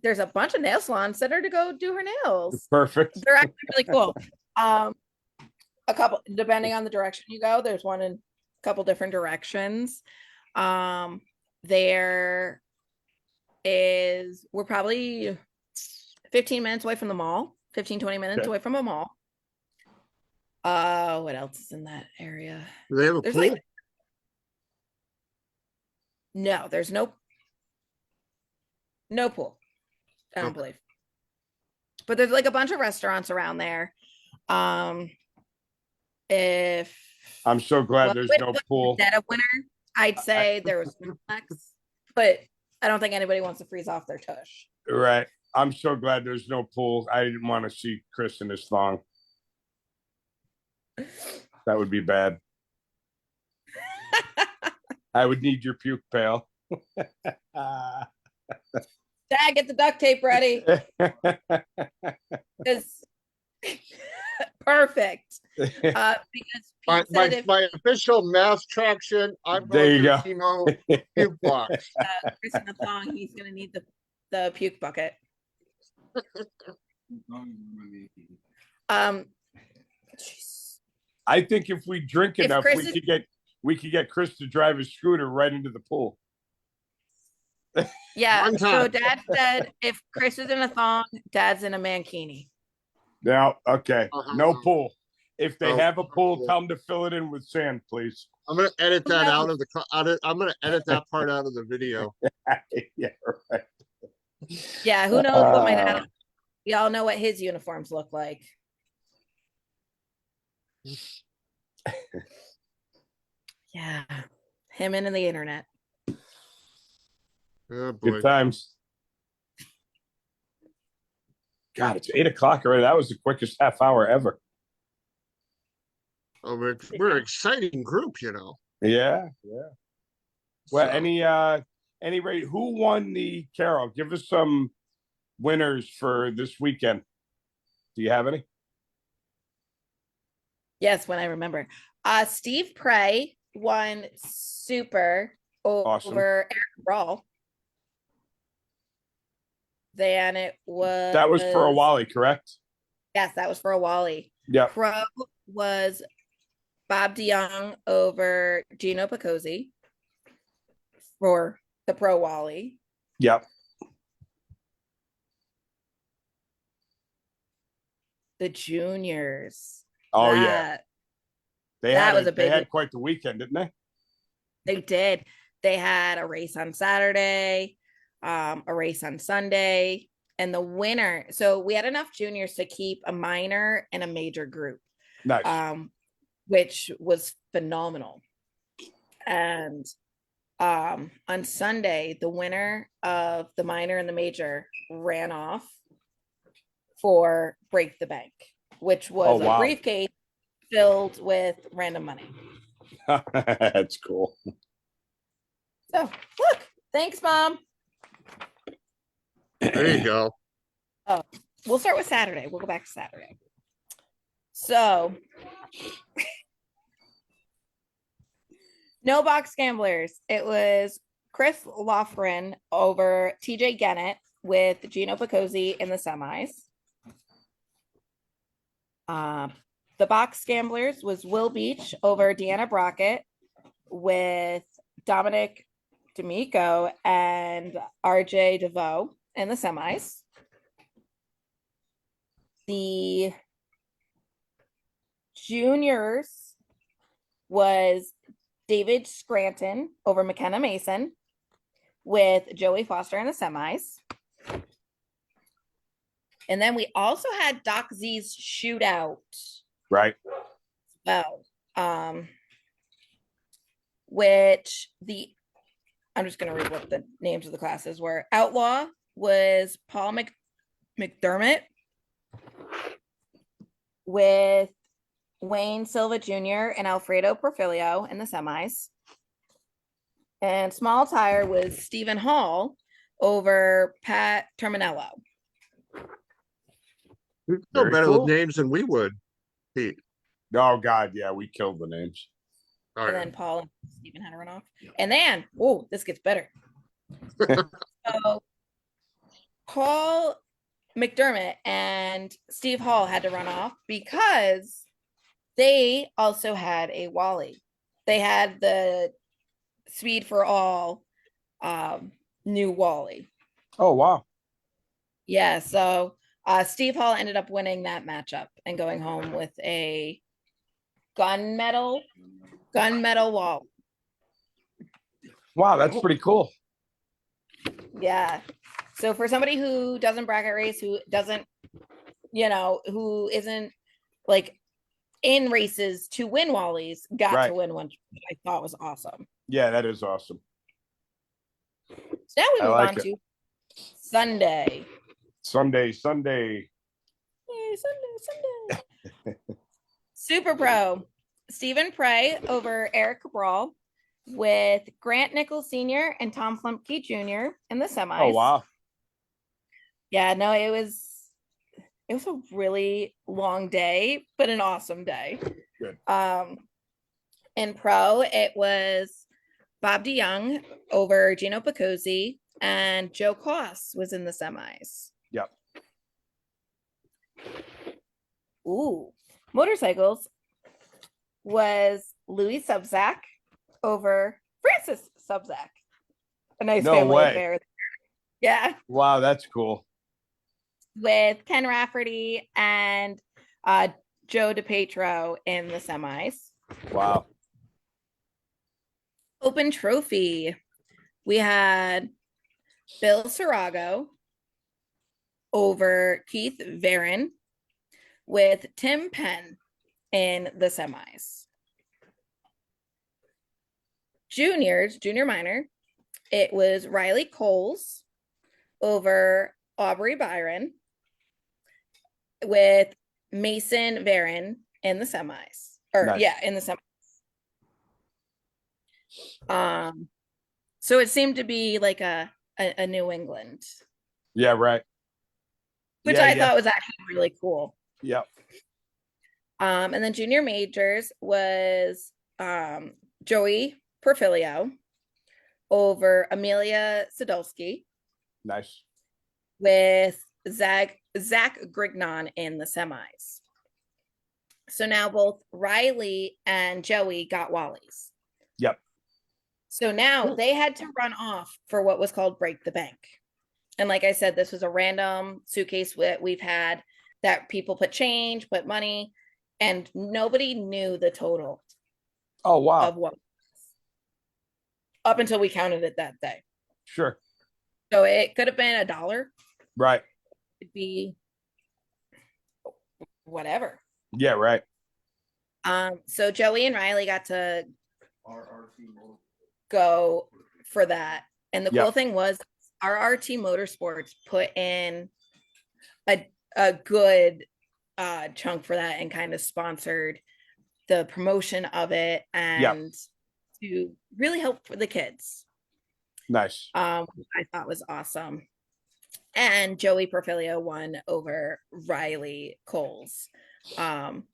There's a bunch of nail salons that are to go do her nails. Perfect. They're actually really cool. A couple, depending on the direction you go, there's one in a couple different directions. There is, we're probably 15 minutes away from the mall, 15, 20 minutes Okay. away from a mall. What else is in that area? Do they have a There's pool? like, no, there's no pool. I don't Okay. believe. But there's like a bunch of restaurants around there. If I'm so glad well, there's no pool. dead of winter, I'd say there was snacks, but I don't think anybody wants to freeze off their tush. Right. I'm so glad there's no pool. I didn't want to see Chris in his thong. That would be bad. I would need your puke pail. Dad, get the duct tape ready. Because perfect. Because Pete said if My official mass traction, I'm There going you to go. the chemo puke box. Chris in the thong, he's gonna need the puke bucket. Jeez. I think if we drink If enough, Chris is- we could get Chris to drive his scooter right into the pool. Yeah, One so time. Dad said if Chris is in a thong, Dad's in a mankini. Now, okay, no pool. If they Oh, have a pool, cool. tell them to fill it in with sand, please. I'm gonna edit that No. out of the. I'm gonna edit that part out of the video. Yeah, right. Yeah, who knows what my dad. We all know what his uniforms look like. Yeah, him and the internet. Oh boy. Good times. God, it's 8 o'clock already. That was the quickest half hour ever. Oh, we're an exciting group, you know. Yeah, yeah. Well, So, any rate, who won the KARYL? Give us some winners for this weekend. Do you have any? Yes, when I remember. Steve Prey won super Awesome. over Eric Brawl. Then it was That was for a Wally, correct? Yes, that was for a Wally. Yeah. Pro was Bob DeYoung over Gino Picozzi for the Pro Wally. Yep. The juniors. Oh yeah. They had quite the weekend, didn't they? They did. They had a race on Saturday, a race on Sunday, and the winner. So we had enough juniors to keep a minor and a major group. Nice. Which was phenomenal. And on Sunday, the winner of the minor and the major ran off for Break the Bank, which was a briefcase filled with random money. That's cool. So look, thanks, Mom. there you go. Oh, we'll start with Saturday. We'll go back to Saturday. So no box gamblers. It was Chris Loughran over TJ Gennett with Gino Picozzi in the semis. The box gamblers was Will Beach over Deanna Brockett with Dominic D'Amico and RJ DeVoe in the semis. The juniors was David Scranton over McKenna Mason with Joey Foster in the semis. And then we also had Doc Z's shootout. Right. Well, which I'm just going to read what the names of the classes were. Outlaw was Paul McDermott with Wayne Silva Jr. and Alfredo Porfilio in the semis. And small tire was Stephen Hall over Pat Terminello. You know better with names than we would, Pete. Oh God, yeah, we killed the names. Oh, and then Paul and Stephen had to run off. And then, oh, this gets better. So Paul McDermott and Steve Hall had to run off because they also had a Wally. They had the Speed for All new Wally. Oh, wow. Yeah, so Steve Hall ended up winning that matchup and going home with a gunmetal Wally. Wow, that's pretty cool. Yeah. So for somebody who doesn't bracket race, who doesn't, who isn't like in races to win Wallies, got Right. to win one, which I thought was awesome. Yeah, that is awesome. So now we I move like on it. to Sunday. Sunday. Yay, Sunday. Super Pro. Stephen Prey over Eric Cabral with Grant Nichols Sr. and Tom Flumpke Jr. in the semis. Oh, wow. Yeah, no, it was a really long day, but an awesome day. Good. In pro, it was Bob DeYoung over Gino Picozzi, and Joe Koss was in the semis. Yep. Ooh, motorcycles was Louis Subzak over Francis Subzak. A nice No family way. affair. Yeah. Wow, that's cool. With Ken Rafferty and Joe DePietro in the semis. Wow. Open trophy. We had Bill Sarago over Keith Varon with Tim Penn in the semis. Juniors, junior minor, it was Riley Coles over Aubrey Byron with Mason Varon in the semis. Or Nice. yeah, in the semis. So it seemed to be like a New England. Yeah, right. Which I thought was actually really cool. Yep. And then junior majors was Joey Porfilio over Amelia Sadolski. Nice. With Zach Grignon in the semis. So now both Riley and Joey got Wallies. Yep. So now they had to run off for what was called Break the Bank. And like I said, this was a random suitcase we've had that people put change, put money, and nobody knew the total. Oh, wow. Of what up until we counted it that day. Sure. So it could have been $1. Right. It'd be whatever. Yeah, right. So Joey and Riley got to go for that. And the cool thing was RRT Motorsports put in a good chunk for that and kind of sponsored the promotion of it and to really help for the kids. Nice. I thought was awesome. And Joey Porfilio won over Riley Coles. And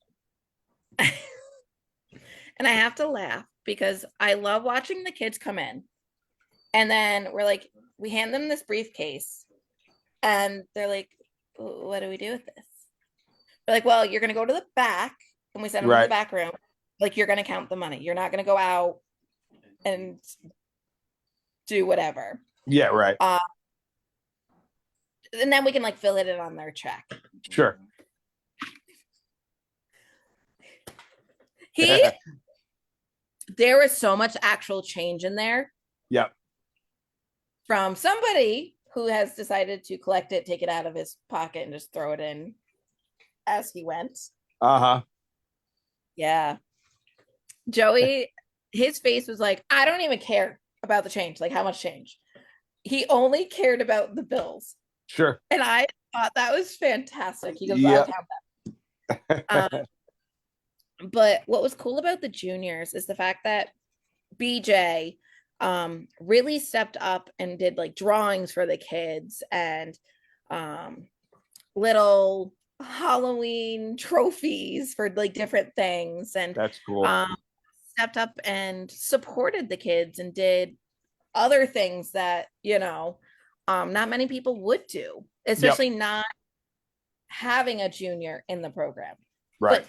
I have to laugh because I love watching the kids come in. And then we hand them this briefcase and they're like, what do we do with this? We're like, well, you're going to go to the back, and we send them to the back room. Like, you're going to count the money. You're not going to go out and do whatever. Yeah, right. And then we can fill it in on their check. Sure. There was so much actual change in there. Yep. From somebody who has decided to collect it, take it out of his pocket, and just throw it in as he went. Uh-huh. Yeah. Joey, his face was like, I don't even care about the change, how much change. He only cared about the bills. Sure. And I thought that was fantastic. He goes, I'll count that. But what was cool about the juniors is the fact that BJ really stepped up and did drawings for the kids and little Halloween trophies for different things, and that's cool. Stepped up and supported the kids and did other things that not many people would do, especially not having a junior in the program. Right. But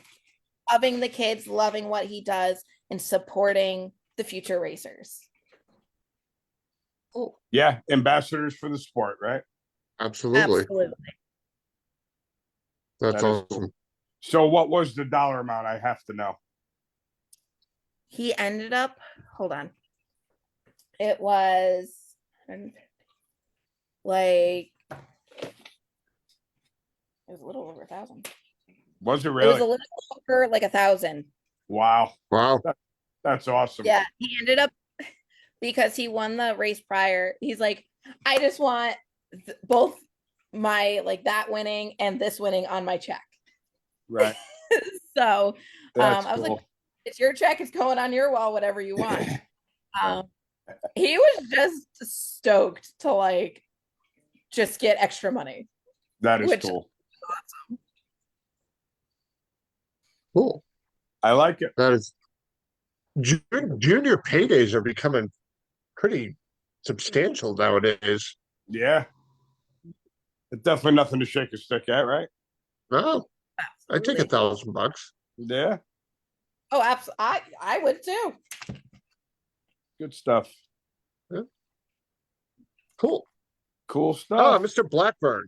loving the kids, loving what he does, and supporting the future racers. Oh, Yeah, ambassadors for the sport, right? absolutely. Absolutely. That's That is cool. awesome. So what was the dollar amount? I have to know. He ended up, hold on. It was like it was a little over 1,000. Was it It was really? a little over like 1,000. Wow. Wow. That's awesome. Yeah, he ended up because he won the race prior. He's like, I just want both my like that winning and this winning on my check. Right. So That's I was like, cool. it's your check, it's going on your wall, whatever you want. He was just stoked to like just get extra money, That is which cool. Cool. I like it. That is junior paydays are becoming pretty substantial nowadays. Yeah. It's definitely nothing to shake a stick at, right? No, I take absolutely. $1,000. Yeah. Oh, absolutely. I would too. Good stuff. Yeah. Cool. Cool Oh, stuff. Mr. Blackburn.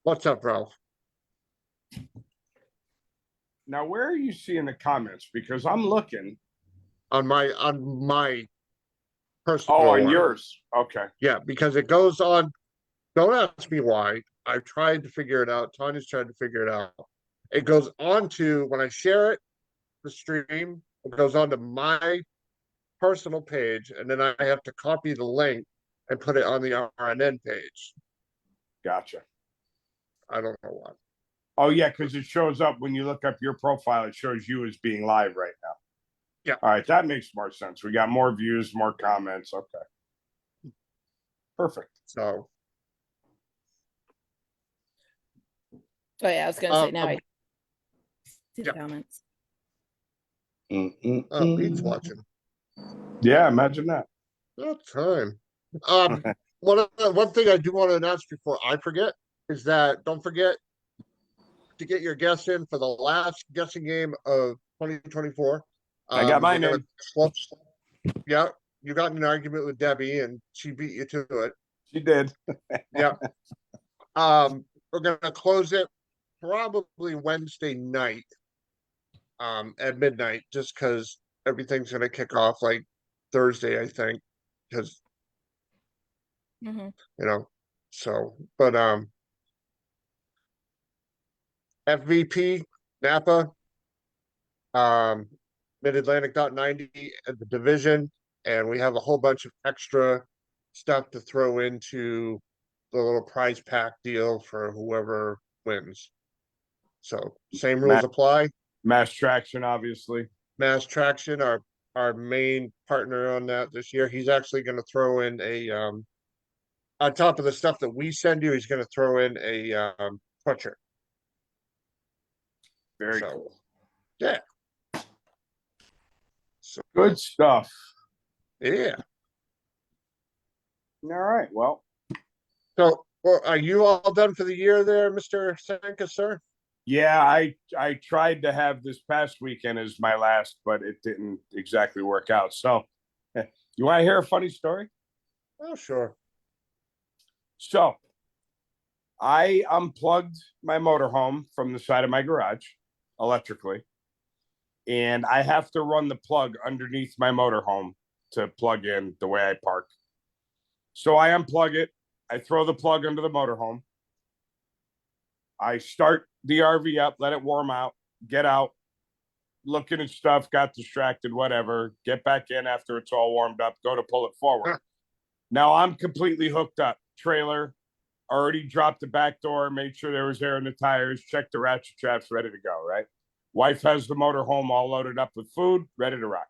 What's up, Ralph? Now, where are you seeing the comments? Because I'm looking. On my Oh, personal on one. yours. Okay. Yeah, because it goes on. Don't ask me why. I've tried to figure it out. Tanya's tried to figure it out. It goes on to when I share it, the stream, it goes on to my personal page, and then I have to copy the link and put it on the RNN page. Gotcha. I don't know why. Oh, yeah, because it shows up when you look up your profile, it shows you as being live right now. Yeah. All right. That makes more sense. We got more views, more comments. Okay. Perfect. So Oh yeah, I was gonna say now I see the yeah. comments. Pete's watching. Yeah, imagine that. No time. One thing I do want to announce before I forget is that don't forget to get your guess in for the last guessing game of 2024. I got We're mine gonna in. yeah, you got in an argument with Debbie and she beat you to it. She did. Yeah. We're gonna close it probably Wednesday night, at midnight, just because everything's gonna kick off like Thursday, I think, because Mm-hmm. you know. So, but FVP Napa, Mid Atlantic .90 at the division, and we have a whole bunch of extra stuff to throw into the little prize pack deal for whoever wins. So same rules apply. Mass traction, obviously. Mass Traction, our main partner on that this year, he's actually going to throw in a on top of the stuff that we send you, he's going to throw in a puncher. Very So cool. yeah. So Good stuff. yeah. All right. Well, So well, are you all done for the year there, Mr. Sanka, sir? yeah, I tried to have this past weekend as my last, but it didn't exactly work out. So, you want to hear a funny story? Oh, sure. So, I unplugged my motorhome from the side of my garage electrically, and I have to run the plug underneath my motorhome to plug in the way I park. So I unplug it. I throw the plug under the motorhome. I start the RV up, let it warm out, get out, looking at stuff, got distracted, whatever, get back in after it's all warmed up, go to pull it forward. Now I'm completely hooked up. Trailer, already dropped the back door, made sure there was air in the tires, checked the ratchet straps, ready to go, right? Wife has the motorhome all loaded up with food, ready to rock.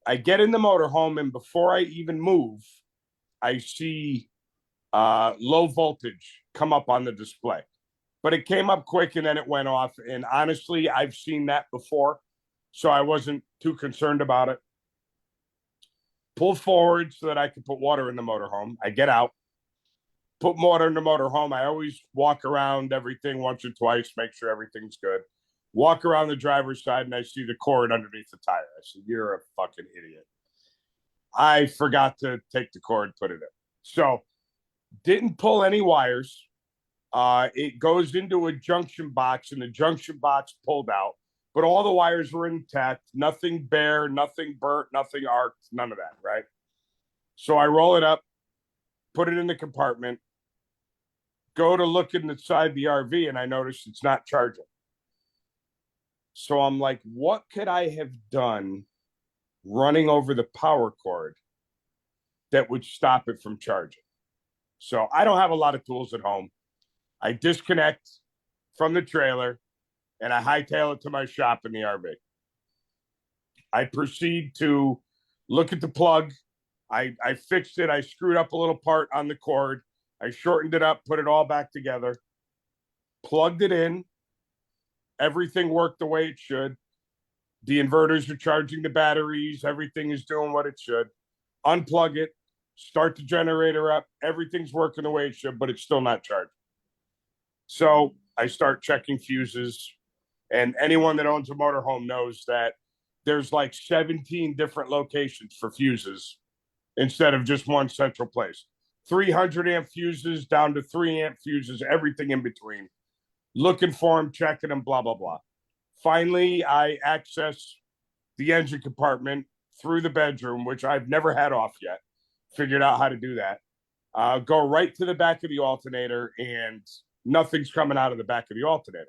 I get in the motorhome, and before I even move, I see low voltage come up on the display. But it came up quick and then it went off. And honestly, I've seen that before. So I wasn't too concerned about it. Pull forward so that I could put water in the motorhome. I get out, put water in the motorhome. I always walk around everything once or twice, make sure everything's good. Walk around the driver's side and I see the cord underneath the tire. I said, "You're a fucking idiot." I forgot to take the cord, put it in. So didn't pull any wires. It goes into a junction box, and the junction box pulled out, but all the wires were intact. Nothing bare, nothing burnt, nothing arced, none of that, right? So I roll it up, put it in the compartment, go to look inside the RV, and I notice it's not charging. So I'm like, what could I have done running over the power cord that would stop it from charging? So I don't have a lot of tools at home. I disconnect from the trailer and I hightail it to my shop in the RV. I proceed to look at the plug. I fixed it. I screwed up a little part on the cord. I shortened it up, put it all back together, plugged it in. Everything worked the way it should. The inverters are charging the batteries. Everything is doing what it should. Unplug it, start the generator up. Everything's working the way it should, but it's still not charging. So I start checking fuses. And anyone that owns a motorhome knows that there's like 17 different locations for fuses instead of just one central place. 300 amp fuses down to 3 amp fuses, everything in between. Looking for them, checking them, blah, blah, blah. Finally, I access the engine compartment through the bedroom, which I've never had off yet. Figured out how to do that. Go right to the back of the alternator, and nothing's coming out of the back of the alternator.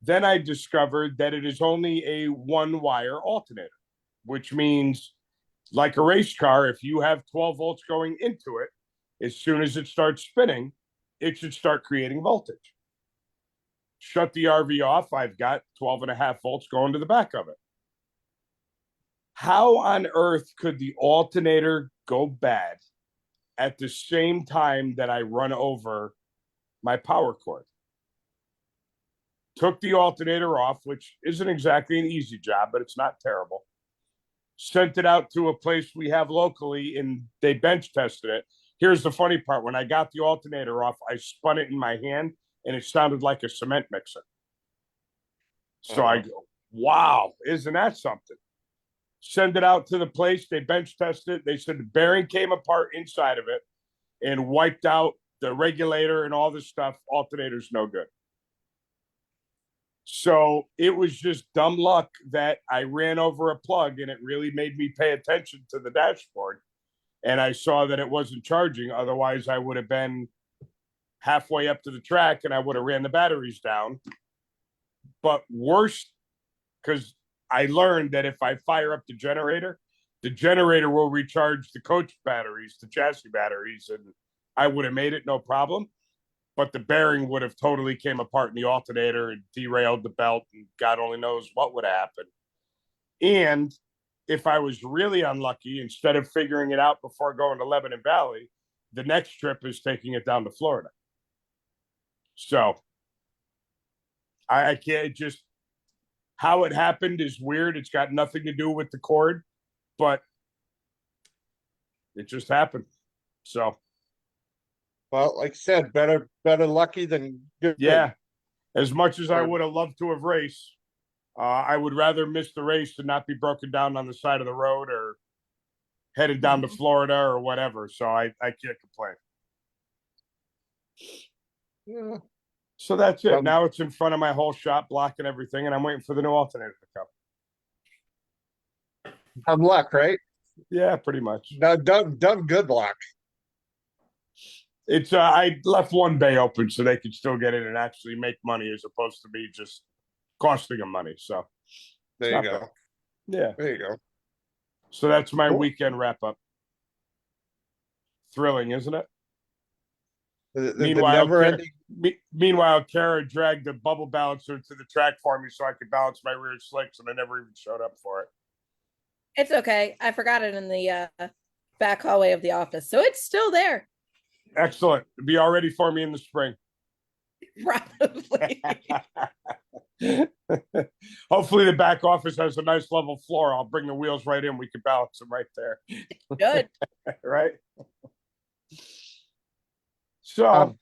Then I discovered that it is only a one-wire alternator, which means, like a race car, if you have 12 volts going into it, as soon as it starts spinning, it should start creating voltage. Shut the RV off. I've got 12.5 volts going to the back of it. How on earth could the alternator go bad at the same time that I run over my power cord? Took the alternator off, which isn't exactly an easy job, but it's not terrible. Sent it out to a place we have locally, and they bench tested it. Here's the funny part. When I got the alternator off, I spun it in my hand, and it sounded like a cement mixer. So I go, wow, isn't that something? Send it out to the place. They bench tested it. They said the bearing came apart inside of it and wiped out the regulator and all this stuff. Alternator's no good. So it was just dumb luck that I ran over a plug, and it really made me pay attention to the dashboard. And I saw that it wasn't charging. Otherwise, I would have been halfway up to the track and I would have ran the batteries down. But worse, because I learned that if I fire up the generator will recharge the coach batteries, the chassis batteries, and I would have made it no problem. But the bearing would have totally came apart in the alternator and derailed the belt, and God only knows what would happen. And if I was really unlucky, instead of figuring it out before going to Lebanon Valley, the next trip is taking it down to Florida. So I can't just, how it happened is weird. It's got nothing to do with the cord, but it just happened. So, Well, like I said, better lucky than good. yeah, as much as I would have loved to have raced, I would rather miss the race than not be broken down on the side of the road or headed down to Florida or whatever. So I can't complain. Yeah. So that's it. Now it's in front of my whole shop, blocking everything, and I'm waiting for the new alternator to come. I'm luck, right? Yeah, pretty much. No, done good luck. It's I left one bay open so they could still get in and actually make money as opposed to me just costing them money. So there you go. bad. Yeah, there you go. So that's my weekend wrap up. Thrilling, isn't it? Meanwhile, Kara dragged the bubble balancer to the track for me so I could balance my rear slicks, and I never even showed up for it. It's okay. I forgot it in the back hallway of the office, so it's still there. Excellent. Be all ready for me in the spring. Probably. Hopefully the back office has a nice level floor. I'll bring the wheels right in. We can balance them right there. Good. Right? So,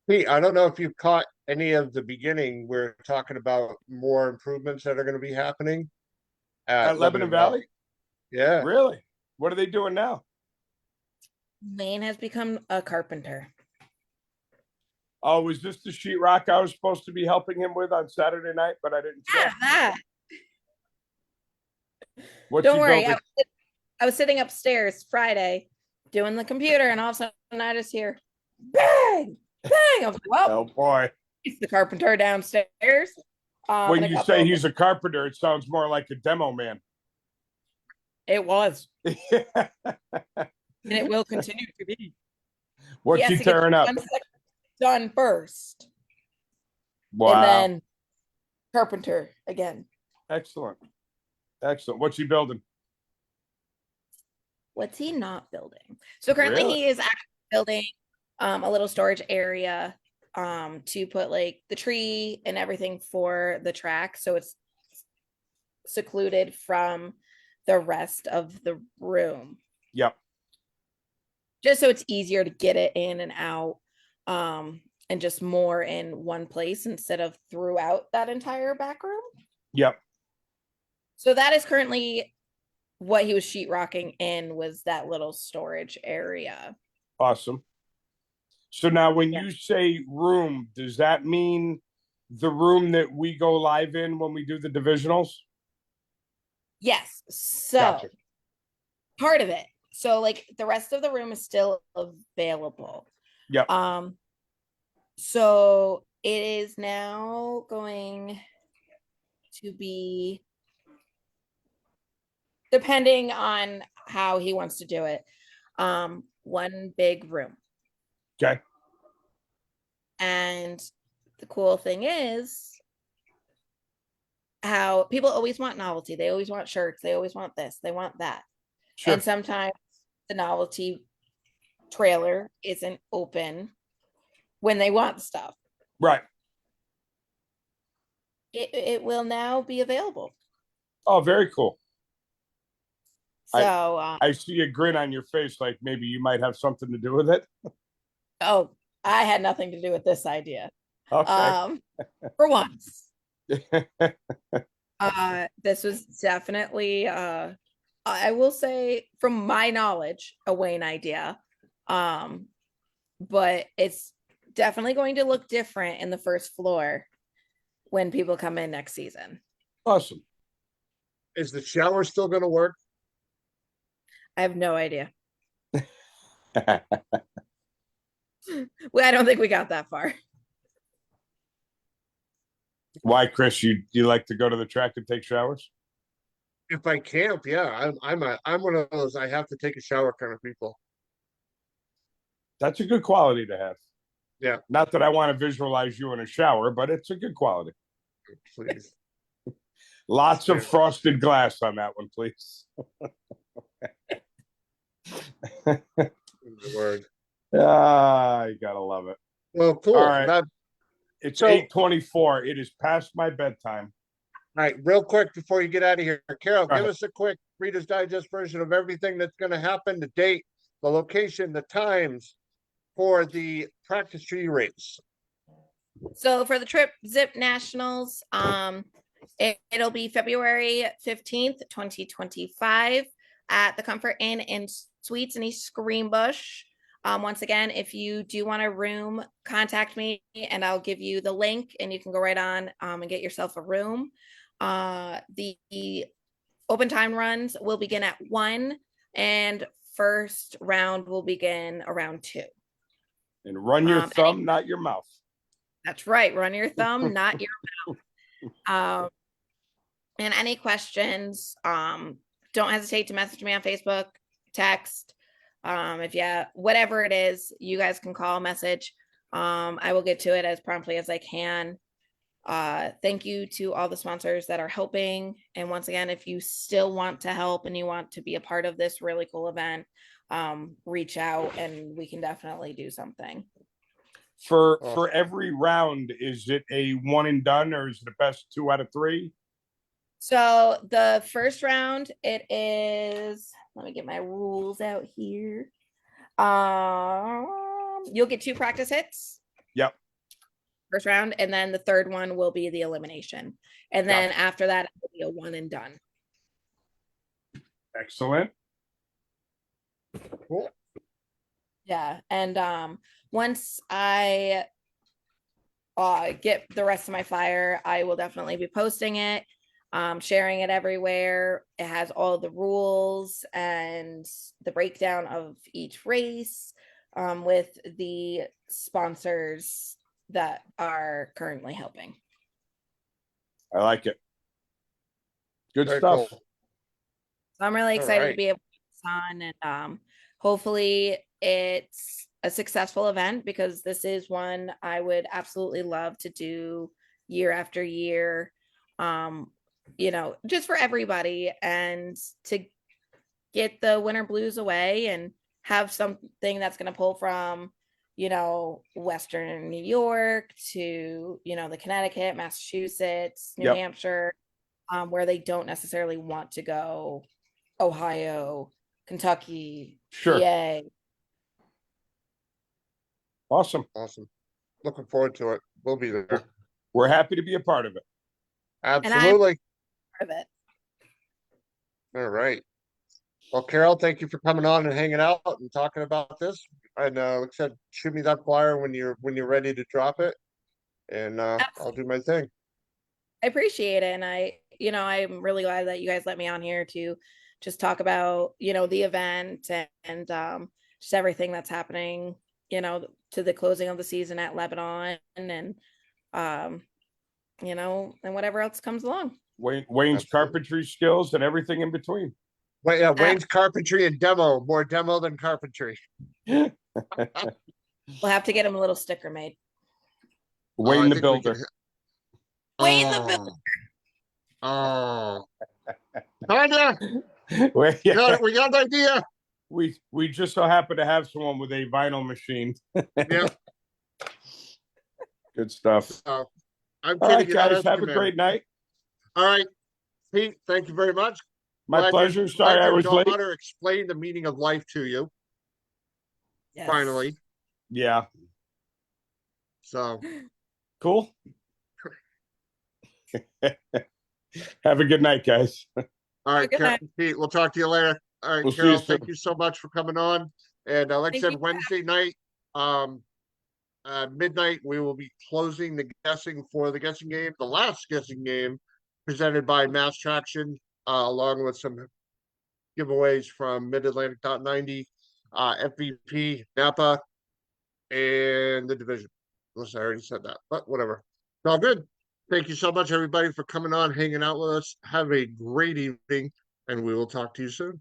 Pete, I don't know if you caught any of the beginning. We're talking about more improvements that are going to be happening at Lebanon Valley. Yeah. Really? What are they doing now? Wayne has become a carpenter. Oh, was this the sheetrock I was supposed to be helping him with on Saturday night, but I didn't show? Yeah, that. What's Don't he worry. building? I was sitting upstairs Friday doing the computer, and all of a sudden I just hear bang, bang. I was like, well, Oh boy. it's the carpenter downstairs. When And a you say couple, he's a carpenter, it sounds more like a demo man. it was, and it will continue to be. What's Has he to get tearing up? one section done first, and Wow. then carpenter again. Excellent. Excellent. What's he building? What's he not building? So currently Really? he is actually building a little storage area to put like the tree and everything for the track. So it's secluded from the rest of the room. Yep. Just so it's easier to get it in and out. And just more in one place instead of throughout that entire back room. Yep. So that is currently what he was sheetrocking in, was that little storage area. Awesome. So now when Yeah. you say room, does that mean the room that we go live in when we do the divisionals? Yes. So Gotcha. part of it. So like the rest of the room is still available. Yep. So it is now going to be, depending on how he wants to do it, one big room. Okay. And the cool thing is how people always want novelty. They always want shirts. They always want this. They want that. Sure. And sometimes the novelty trailer isn't open when they want stuff. Right. It will now be available. Oh, very cool. So I see a grin on your face, like maybe you might have something to do with it. oh, I had nothing to do with this idea. Okay. For once. This was definitely I will say, from my knowledge, a Wayne idea. But it's definitely going to look different in the first floor when people come in next season. Awesome. Is the shower still going to work? I have no idea. Well, I don't think we got that far. Why, Chris? You like to go to the track and take showers? If I camp, yeah, I'm one of those I have to take a shower kind of people. That's a good quality to have. Yeah. Not that I want to visualize you in a shower, but it's a good quality. Please. Lots of frosted glass on that one, please. Word. Ah, you gotta love it. Well, cool. All right. That, It's So- 8:24. It is past my bedtime. all right, real quick before you get out of here, Carol, Go give ahead. us a quick Reader's Digest version of everything that's going to happen, the date, the location, the times for the practice tree race. So for the Trip Zip Nationals, it'll be February 15th, 2025 at the Comfort Inn and Suites in East Greenbush. Once again, if you do want a room, contact me and I'll give you the link and you can go right on and get yourself a room. The open time runs will begin at 1 and first round will begin around 2. And run your thumb, not your mouth. That's right. Run your thumb, not your mouth. And any questions, don't hesitate to message me on Facebook, text. If you, whatever it is, you guys can call, message. I will get to it as promptly as I can. Thank you to all the sponsors that are helping. And once again, if you still want to help and you want to be a part of this really cool event, reach out and we can definitely do something. For every round, is it a one and done or is it the best 2 out of 3? So the first round, it is, let me get my rules out here. You'll get 2 practice hits. Yep. First round, and then the third one will be the elimination. And then after that, it will be a one and done. Excellent. Cool. Yeah, and once I get the rest of my flyer, I will definitely be posting it, sharing it everywhere. It has all the rules and the breakdown of each race, with the sponsors that are currently helping. I like it. Good Very stuff. cool. So I'm really All excited to right. be able to put this on, and hopefully it's a successful event, because this is one I would absolutely love to do year after year. Just for everybody, and to get the winter blues away and have something that's going to pull from, Western New York to, the Connecticut, Massachusetts, New Yep. Hampshire, where they don't necessarily want to go. Ohio, Kentucky, Sure. PA. Awesome. Awesome. Looking forward to it. We'll be there. We're happy to be a part of it. And I'm Absolutely. part of it. All right. Well, Carol, thank you for coming on and hanging out and talking about this. And like I said, shoot me that flyer when you're ready to drop it, and I'll do my thing. I appreciate it. And I'm really glad that you guys let me on here to just talk about, the event, and just everything that's happening, to the closing of the season at Lebanon, and um, and whatever else comes along. Wayne's Absolutely. carpentry skills and everything in between. Wait, yeah, Wayne's carpentry and demo, more demo than carpentry. We'll have to get him a little sticker made. Wayne I the think we builder. can. Wayne the Builder. Oh, Tanya, Yeah, we got an idea. we just so happen to have someone with a vinyl machine. Yeah. Good stuff. So, I'm All kidding. right, You're not guys, have asking, a man. great night. All right, Pete. Thank you very much. My pleasure. Sorry I Your was late. daughter explained the meaning of life to you. Yes. Finally. Yeah. So, Cool. Have a good night, guys. all right, Good night. Pete. We'll talk to you later. All right, We'll see you Carol. soon. Thank you so much for coming on. And like I Thank said, you. Wednesday night, midnight, we will be closing the guessing game, the last guessing game, presented by Mass Traction, along with some giveaways from Mid Atlantic 90, FVP, Napa, and the division. Unless I already said that, but whatever. It's all good. Thank you so much, everybody, for coming on, hanging out with us. Have a great evening, and we will talk to you soon.